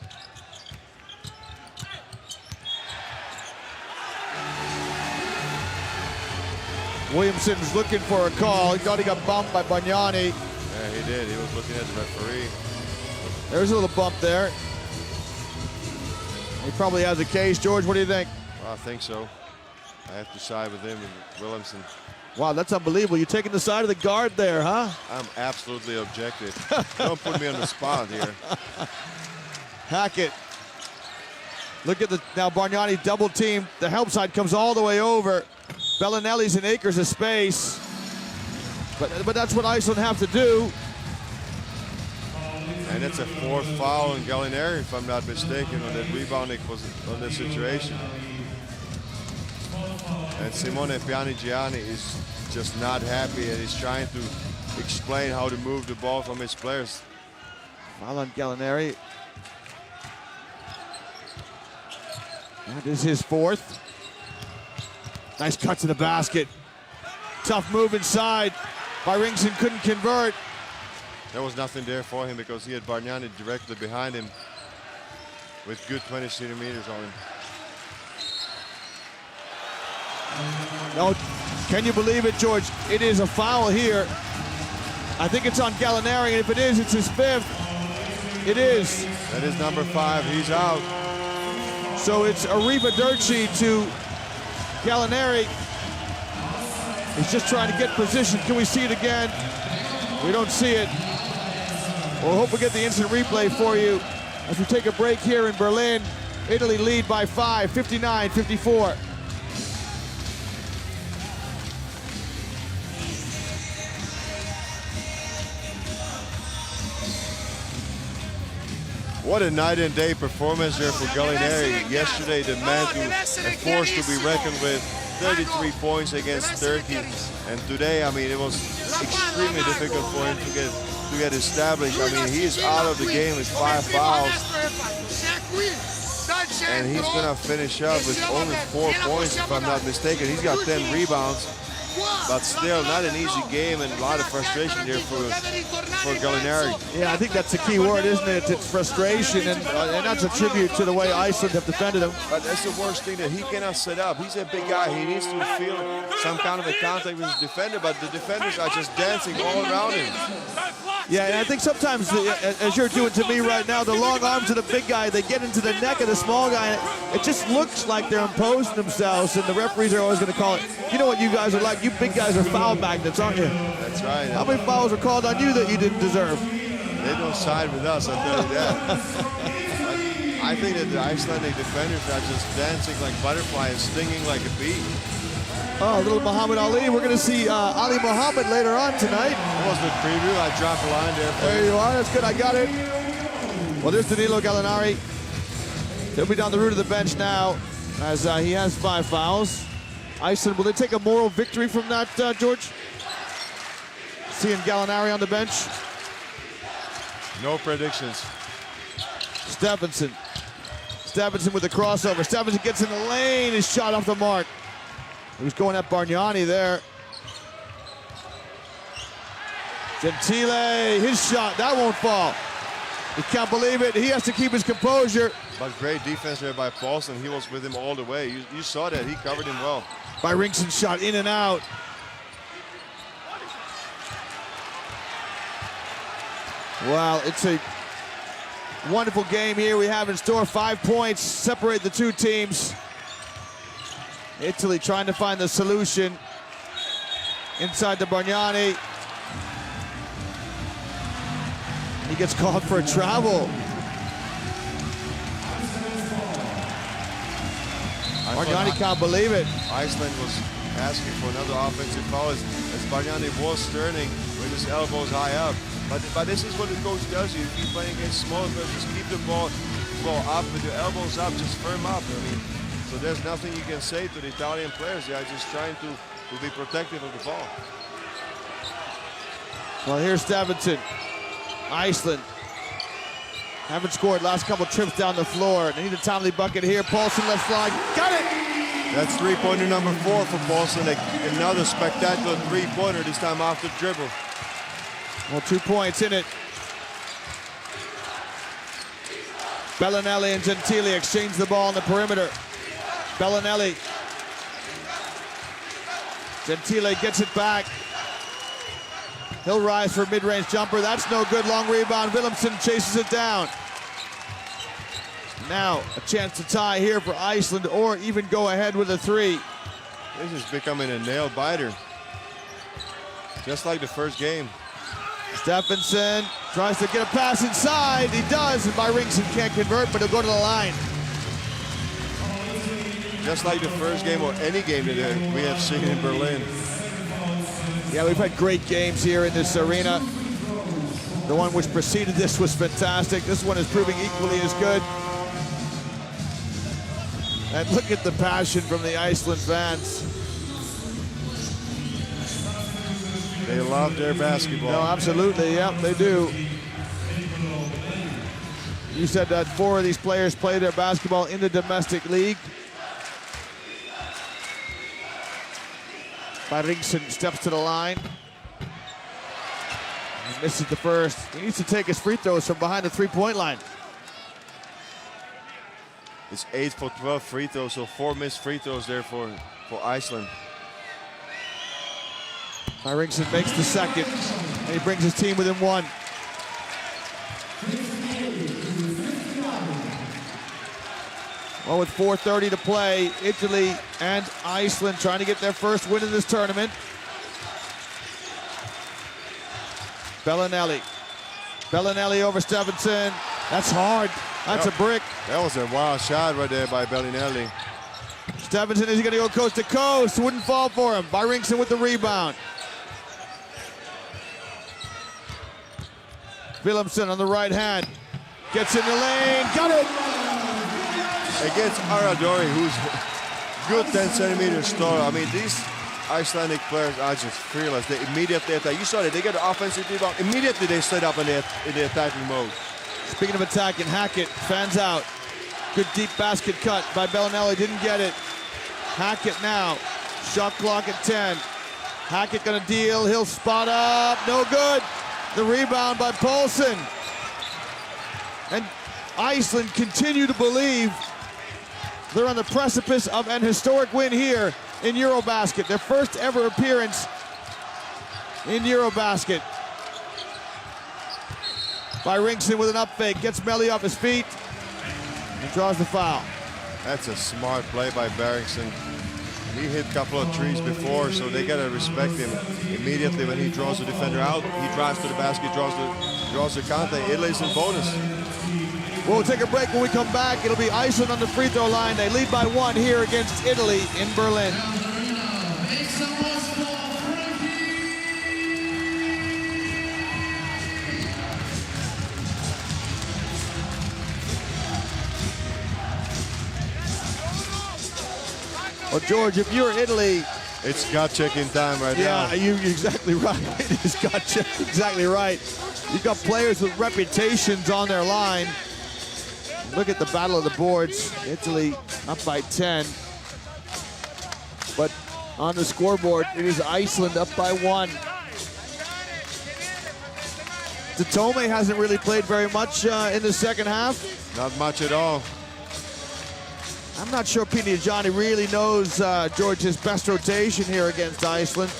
Williamson's looking for a call. He thought he got bumped by Bargnani. Yeah, he did. He was looking at the referee. There's a little bump there. He probably has a case. George, what do you think? Well, I think so. I have to side with him and Williamson. Wow, that's unbelievable. You're taking the side of the guard there, huh? I'm absolutely objective. Don't put me on the spot here. Hackett. Look at now Bargnani double team. The help side comes all the way over. Bellinelli's in acres of space. But that's what Iceland have to do. And it's a 4th foul on Gallinari, if I'm not mistaken, on that rebounding on that situation. And Simone Pianigiani is just not happy, and he's trying to explain how to move the ball from his players. Foul on Gallinari. That is his 4th. Nice cut to the basket. Tough move inside. Byrington couldn't convert. There was nothing there for him because he had Bargnani directly behind him with good 20 centimeters on him. No, can you believe it, George? It is a foul here. I think it's on Gallinari, and if it is, it's his 5th. It is. That is number 5. He's out. So it's Arrivederci to Gallinari. He's just trying to get position. Can we see it again? We don't see it. We'll hope we get the instant replay for you as we take a break here in Berlin. Italy lead by 5, 59-54. What a night and day performance there for Gallinari. Yesterday, the man who a force to be reckoned with, 33 points against Turkey. And today, I mean, it was extremely difficult for him to get established. I mean, he is out of the game with 5 fouls. And he's gonna finish up with only 4 points, if I'm not mistaken. He's got 10 rebounds. But still, not an easy game, and a lot of frustration here for Gallinari. Yeah, I think that's the key word, isn't it? It's frustration, and that's a tribute to the way Iceland have defended him. But that's the worst thing, that he cannot set up. He's a big guy. He needs to feel some kind of a contact with his defender, but the defenders are just dancing all around him. Yeah, and I think sometimes, as you're doing to me right now, the long arms of the big guy, they get into the neck of the small guy, and it just looks like they're imposing themselves, and the referees are always going to call it. You know what you guys are like? You big guys are foul magnets, aren't you? That's right. How many fouls were called on you that you didn't deserve? They don't side with us, I'll tell you that. I think that the Icelandic defenders are just dancing like butterflies and stinging like a bee. Oh, a little Muhammad Ali. We're going to see Ali Muhammad later on tonight. That was the preview. I dropped a line there. There you are. That's good. I got it. Well, there's Danilo Gallinari. He'll be down the route of the bench now as he has 5 fouls. Iceland, will they take a moral victory from that, George? Seeing Gallinari on the bench? No predictions. Stephenson. Stephenson with the crossover. Stephenson gets in the lane. His shot off the mark. He was going at Bargnani there. Gentile, his shot, that won't fall. He can't believe it. He has to keep his composure. But great defense there by Paulson. He was with him all the way. You saw that. He covered him well. Byrington shot in and out. Well, it's a wonderful game here we have in store. 5 points separate the two teams. Italy trying to find the solution inside the Bargnani. He gets called for a travel. Bargnani can't believe it. Iceland was asking for another offensive foul as Bargnani was turning with his elbows high up. But this is what the coach does. If you're playing against small players, just keep the ball up with your elbows up, just firm up. I mean, so there's nothing you can say to the Italian players. They are just trying to be protective of the ball. Well, here's Stephenson. Iceland haven't scored last couple trips down the floor. They need a timely bucket here. Paulson left slide. Got it! That's three-pointer number 4 for Paulson. Another spectacular three-pointer, this time off the dribble. Well, 2 points in it. Bellinelli and Gentile exchange the ball on the perimeter. Bellinelli. Gentile gets it back. He'll rise for a mid-range jumper. That's no good. Long rebound. Willemsen chases it down. Now a chance to tie here for Iceland or even go ahead with a 3. This is becoming a nail-biter. Just like the first game. Stephenson tries to get a pass inside. He does, and Byrington can't convert, but he'll go to the line. Just like the first game or any game that we have seen in Berlin. Yeah, we've had great games here in this arena. The one which preceded this was fantastic. This one is proving equally as good. And look at the passion from the Iceland fans. They love their basketball. No, absolutely, yep, they do. You said that 4 of these players play their basketball in the domestic league. Byrington steps to the line. He misses the first. He needs to take his free throws from behind the three-point line. It's 8 for 12 free throws, so 4 missed free throws there for Iceland. Byrington makes the second, and he brings his team within 1. Well, with 4:30 to play, Italy and Iceland trying to get their first win in this tournament. Bellinelli. Bellinelli over Stephenson. That's hard. That's a brick. That was a wild shot right there by Bellinelli. Stephenson is going to go coast to coast. Wouldn't fall for him. Byrington with the rebound. Willemsen on the right hand. Gets in the lane. Got it! Against Aradori, who's good 10 centimeters taller. I mean, these Icelandic players are just fearless. They immediately attack. You saw that. They get the offensive rebound. Immediately they set up in the attacking mode. Speaking of attacking, Hackett fans out. Good deep basket cut by Bellinelli. Didn't get it. Hackett now. Shot clock at 10. Hackett gonna deal. He'll spot up. No good. The rebound by Paulson. And Iceland continue to believe they're on the precipice of an historic win here in Eurobasket. Their first ever appearance in Eurobasket. Byrington with an up fake, gets Melly off his feet and draws the foul. That's a smart play by Byrington. He hit a couple of threes before, so they gotta respect him. Immediately when he draws the defender out, he drives to the basket, draws the counter. Italy's in bonus. We'll take a break. When we come back, it'll be Iceland on the free throw line. They lead by 1 here against Italy in Berlin. Well, George, if you're Italy, it's gut checking time right now. Yeah, you're exactly right. It is gut check, exactly right. You've got players with reputations on their line. Look at the battle of the boards. Italy up by 10. But on the scoreboard, it is Iceland up by 1. Tome hasn't really played very much in the second half. Not much at all. I'm not sure Pinigiani really knows, George, his best rotation here against Iceland.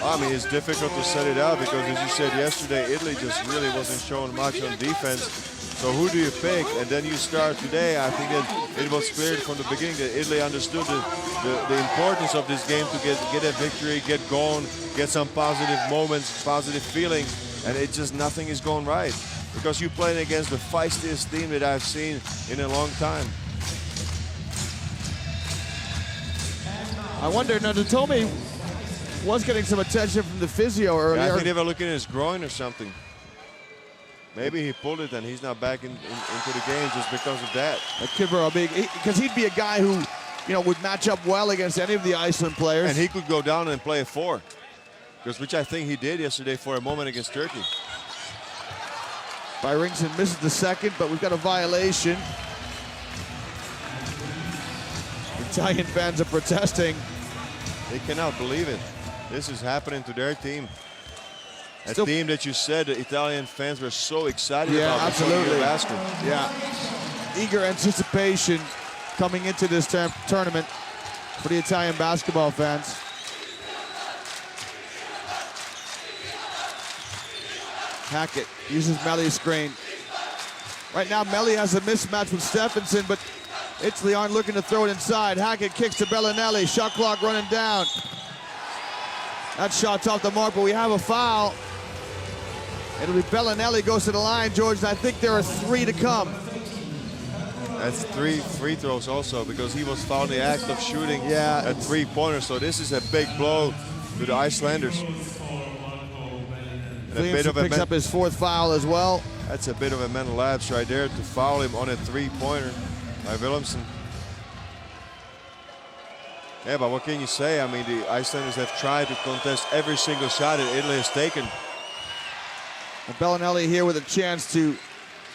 I mean, it's difficult to set it out because, as you said yesterday, Italy just really wasn't showing much on defense. So who do you pick? And then you start today. I think that it was clear from the beginning that Italy understood the importance of this game to get a victory, get going, get some positive moments, positive feeling, and it just nothing is going right. Because you're playing against the feistiest team that I've seen in a long time. I wonder, now Tome was getting some attention from the physio earlier. Yeah, I think they were looking at his groin or something. Maybe he pulled it and he's not back into the game just because of that. That could very big, because he'd be a guy who, you know, would match up well against any of the Iceland players. And he could go down and play a 4, which I think he did yesterday for a moment against Turkey. Byrington misses the second, but we've got a violation. Italian fans are protesting. They cannot believe it. This is happening to their team. A team that you said the Italian fans were so excited about. Absolutely. Basket. Yeah, eager anticipation coming into this tournament for the Italian basketball fans. Hackett uses Melli's screen. Right now, Melli has a mismatch with Stephenson, but Italy aren't looking to throw it inside. Hackett kicks to Bellinelli. Shot clock running down. That shot's off the mark, but we have a foul. It'll be Bellinelli goes to the line, George, and I think there are 3 to come. That's 3 free throws also, because he was found in the act of shooting a 3-pointer. So this is a big blow to the Icelanders. Williamson picks up his 4th foul as well. That's a bit of a mental lapse right there to foul him on a 3-pointer by Williamson. Yeah, but what can you say? I mean, the Icelanders have tried to contest every single shot that Italy has taken. And Bellinelli here with a chance to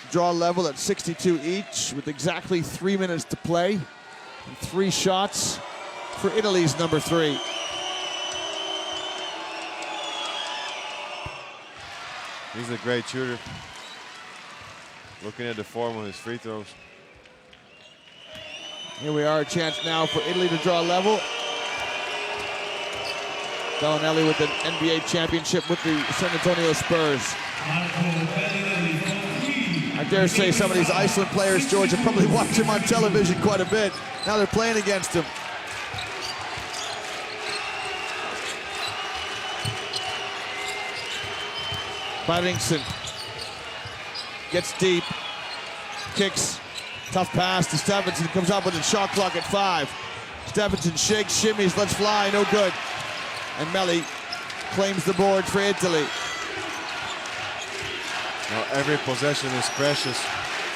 draw level at 62 each with exactly 3 minutes to play. And 3 shots for Italy's number 3. He's a great shooter. Looking at the form of his free throws. Here we are, a chance now for Italy to draw level. Bellinelli with an NBA championship with the San Antonio Spurs. I dare say some of these Iceland players, George, have probably watched him on television quite a bit. Now they're playing against him. Byrington gets deep, kicks, tough pass to Stephenson, comes up with a shot clock at 5. Stephenson shakes, shimmies, lets fly, no good. And Melli claims the board for Italy. Now every possession is precious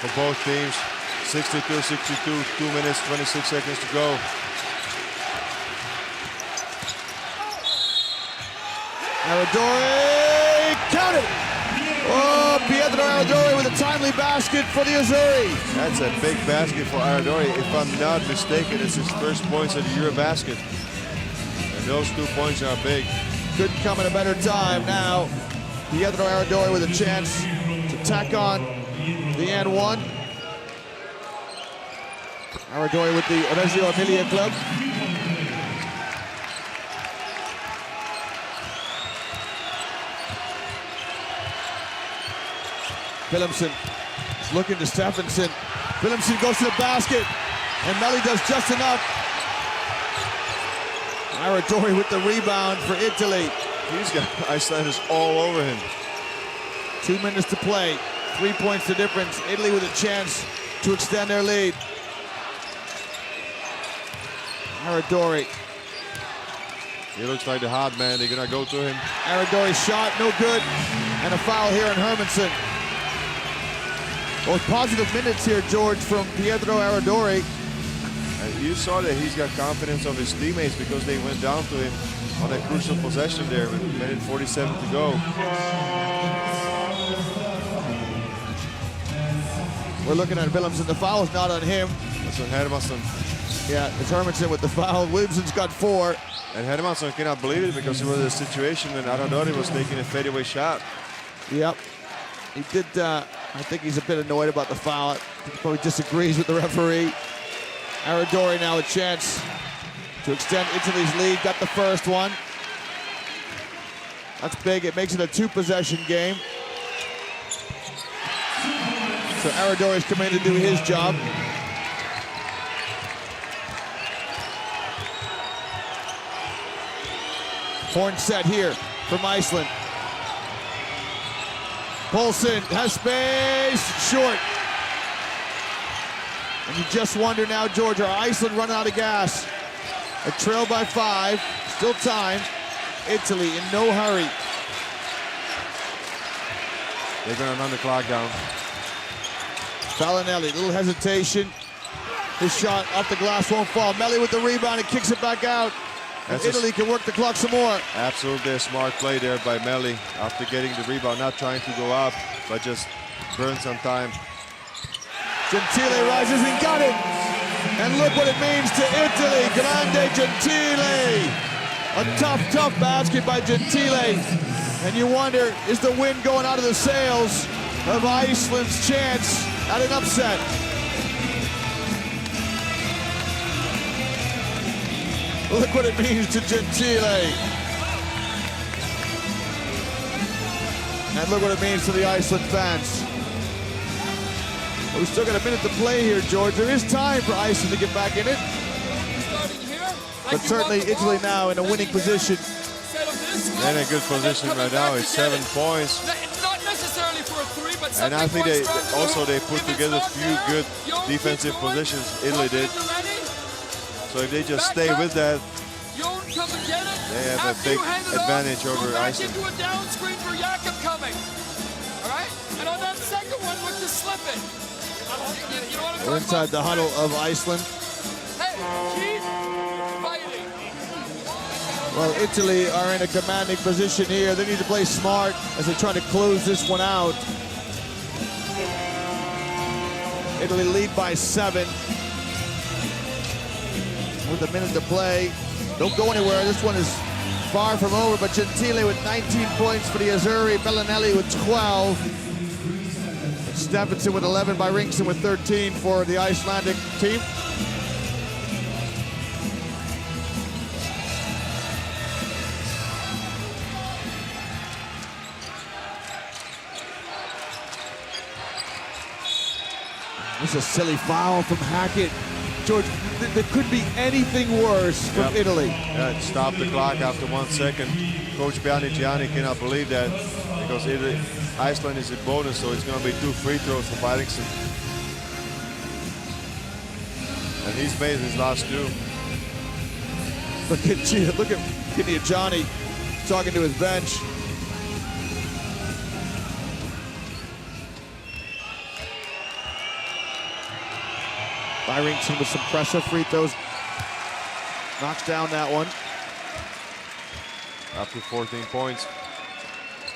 for both teams. 62-62, 2 minutes, 26 seconds to go. Aradori, count it! Oh, Pietro Aradori with a timely basket for the Azzurri. That's a big basket for Aradori. If I'm not mistaken, it's his first points at the Eurobasket. And those 2 points are big. Couldn't come at a better time now. Pietro Aradori with a chance to tack on the and 1. Aradori with the Reggio Emilia club. Williamson is looking to Stephenson. Williamson goes to the basket, and Melli does just enough. Aradori with the rebound for Italy. He's got Icelanders all over him. 2 minutes to play, 3 points the difference. Italy with a chance to extend their lead. Aradori. He looks like the hot man. They're gonna go to him. Aradori shot, no good. And a foul here on Hermanson. Both positive minutes here, George, from Pietro Aradori. And you saw that he's got confidence of his teammates because they went down to him on a crucial possession there with 1:47 to go. We're looking at Willemsen. The foul's not on him. It's on Hermansson. Yeah, it's Hermansson with the foul. Willemsen's got 4. And Hermansson cannot believe it because he was in a situation when Aradori was taking a fadeaway shot. Yep. He did, I think he's a bit annoyed about the foul. He probably disagrees with the referee. Aradori now a chance to extend Italy's lead. Got the first one. That's big. It makes it a 2-possession game. So Aradori's come in to do his job. Horn set here from Iceland. Poulsen has space, short. And you just wonder now, George, are Iceland running out of gas? A trail by 5, still time. Italy in no hurry. They're gonna run the clock down. Bellinelli, little hesitation. His shot off the glass won't fall. Melli with the rebound and kicks it back out. And Italy can work the clock some more. Absolutely a smart play there by Melli after getting the rebound, not trying to go up, but just burn some time. Gentile rises and got it. And look what it means to Italy. Grande Gentile. A tough, tough basket by Gentile. And you wonder, is the wind going out of the sails of Iceland's chance at an upset? Look what it means to Gentile. And look what it means to the Iceland fans. We've still got a minute to play here, George. There is time for Iceland to get back in it. But certainly Italy now in a winning position. They're in a good position right now. It's 7 points. Not necessarily for a 3, but and I think they put together a few good defensive positions. Italy did. So if they just stay with that, they have a big advantage over Iceland. Into a down screen for Jakob coming. All right? And on that second one, look to slip it. You know what I'm We're inside the huddle of Iceland. Hey, keep fighting. Well, Italy are in a commanding position here. They need to play smart as they try to close this one out. Italy lead by 7. With a minute to play. Don't go anywhere. This one is far from over, but Gentile with 19 points for the Azzurri. Bellinelli with 12. Stephenson with 11, by Ringson with 13 for the Icelandic team. This is a silly foul from Hackett. George, there could be anything worse from Italy. Yeah, it stopped the clock after 1 second. Coach Gianni cannot believe that because Iceland is in bonus, so it's going to be 2 free throws for Beiringsen. And he's made his last 2. Look at Gianni talking to his bench. Beiringsen with some pressure, free throws. Knocks down that one. Up to 14 points.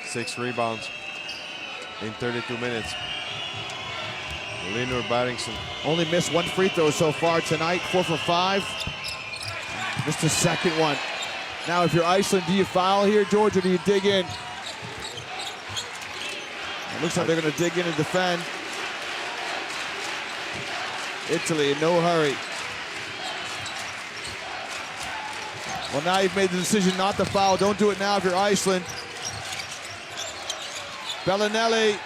6 rebounds in 32 minutes. Linur Beiringsen. Only missed 1 free throw so far tonight, 4 for 5. Missed the second one. Now if you're Iceland, do you foul here, George, or do you dig in? It looks like they're gonna dig in and defend. Italy in no hurry. Well, now you've made the decision not to foul. Don't do it now if you're Iceland. Bellinelli.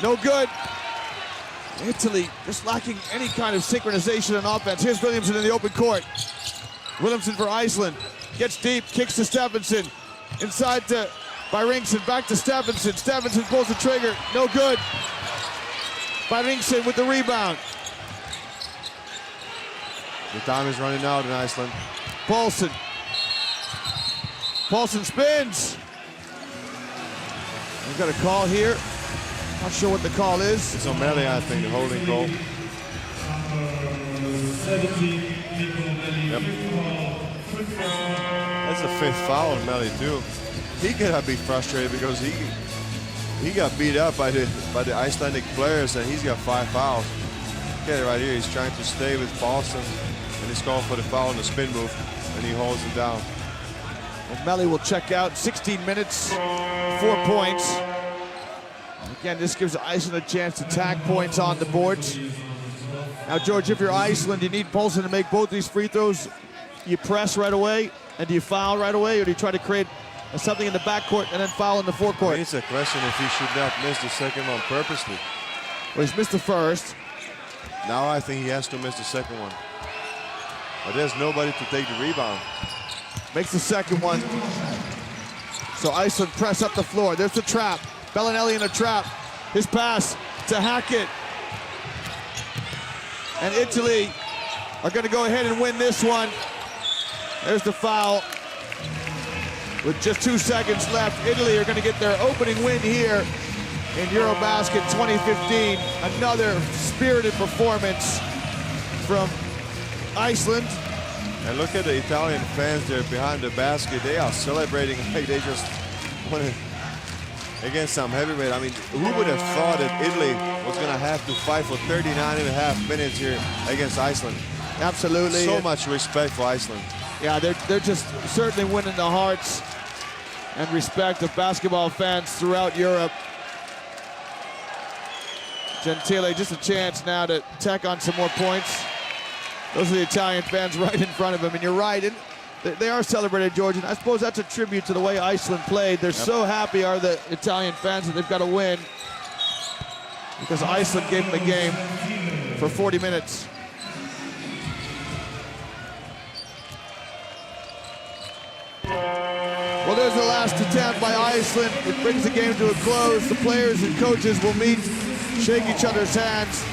No good. Italy just lacking any kind of synchronization on offense. Here's Williamson in the open court. Williamson for Iceland. Gets deep, kicks to Stephenson. Inside to Beiringsen, back to Stephenson. Stephenson pulls the trigger, no good. Beiringsen with the rebound. The time is running out in Iceland. Poulsen spins. We've got a call here. Not sure what the call is. It's on Melli, I think, the holding goal. Number 17, Nico Melli. Yep. That's the 5th foul on Melly too. He could be frustrated because he got beat up by the Icelandic players, and he's got 5 fouls. Look at it right here. He's trying to stay with Boston, and he's calling for the foul on the spin move, and he holds him down. And Melly will check out. 16 minutes, 4 points. Again, this gives Iceland a chance to tag points on the boards. Now, George, if you're Iceland, you need Paulson to make both these free throws. You press right away, and do you foul right away, or do you try to create something in the backcourt and then foul in the forecourt? It's a question if he should not miss the second one purposely. Well, he's missed the first. Now I think he has to miss the second one. But there's nobody to take the rebound. Makes the second one. So Iceland press up the floor. There's the trap. Bellinelli in a trap. His pass to Hackett. And Italy are going to go ahead and win this one. There's the foul. With just 2 seconds left, Italy are going to get their opening win here in Eurobasket 2015. Another spirited performance from Iceland. And look at the Italian fans there behind the basket. They are celebrating like they just won it against some heavyweight. I mean, who would have thought that Italy was going to have to fight for 39.5 minutes here against Iceland? Absolutely. So much respect for Iceland. Yeah, they're just certainly winning the hearts and respect of basketball fans throughout Europe. Gentile, just a chance now to tack on some more points. Those are the Italian fans right in front of him, and you're right. And they are celebrated, George, and I suppose that's a tribute to the way Iceland played. They're so happy, are the Italian fans, that they've got to win because Iceland gave them the game for 40 minutes. Well, there's the last attempt by Iceland. It brings the game to a close. The players and coaches will meet, shake each other's hands.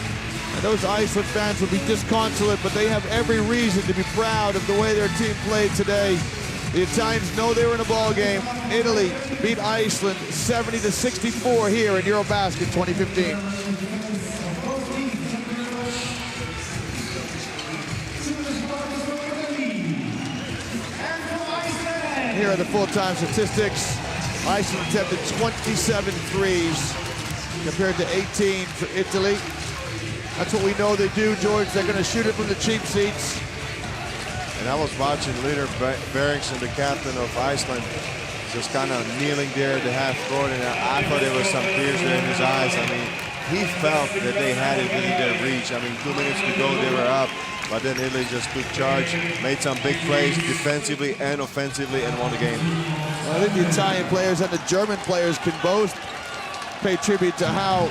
And those Iceland fans will be disconsolate, but they have every reason to be proud of the way their team played today. The Italians know they were in a ball game. Italy beat Iceland 70-64 here in Eurobasket 2015. Here are the full-time statistics. Iceland attempted 27 threes compared to 18 for Italy. That's what we know they do, George. They're going to shoot it from the cheap seats. And I was watching Leader Beringsson, the captain of Iceland, just kind of kneeling there at the half court, and I thought there was some tears there in his eyes. I mean, he felt that they had it within their reach. I mean, 2 minutes to go, they were up. But then Italy just took charge, made some big plays defensively and offensively, and won the game. Well, I think the Italian players and the German players can both pay tribute to how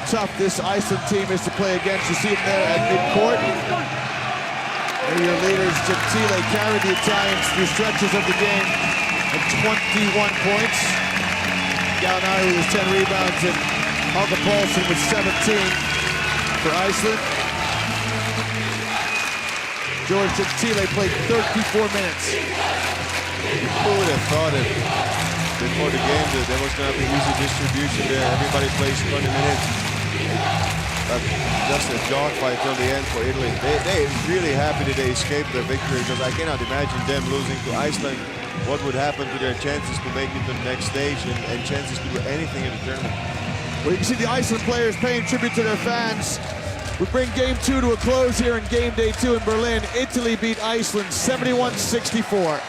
tough this Iceland team is to play against. You see them there at midcourt. And your leaders, Gentile, carried the Italians through stretches of the game at 21 points. Gallinari with 10 rebounds, and Helga Paulson with 17 for Iceland. George Gentile played 34 minutes. Who would have thought it before the game that there was going to be easy distribution there? Everybody plays 20 minutes. But just a dogfight till the end for Italy. They're really happy that they escaped their victory, because I cannot imagine them losing to Iceland. What would happen to their chances to make it to the next stage and chances to do anything in the tournament? Well, you can see the Iceland players paying tribute to their fans. We bring game 2 to a close here in game day 2 in Berlin. Italy beat Iceland 71-64.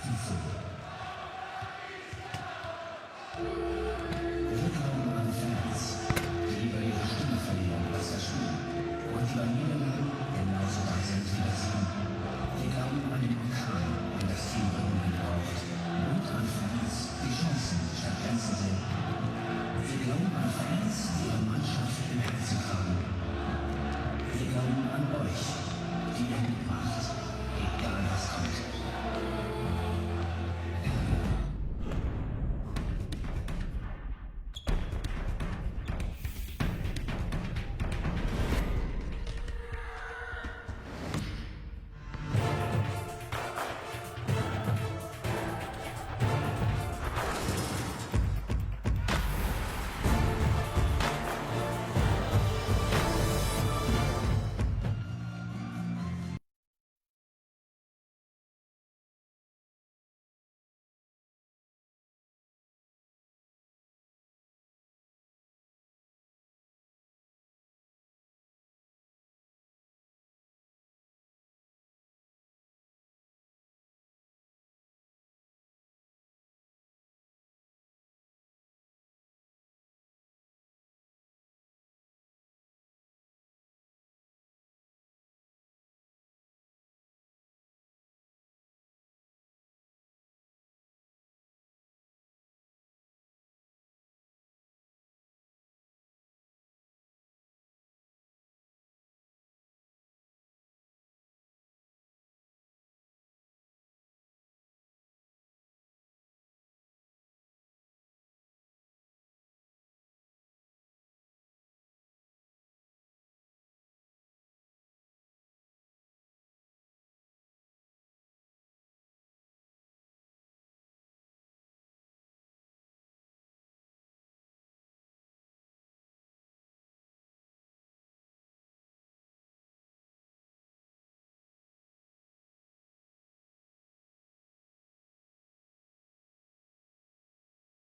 Ciso,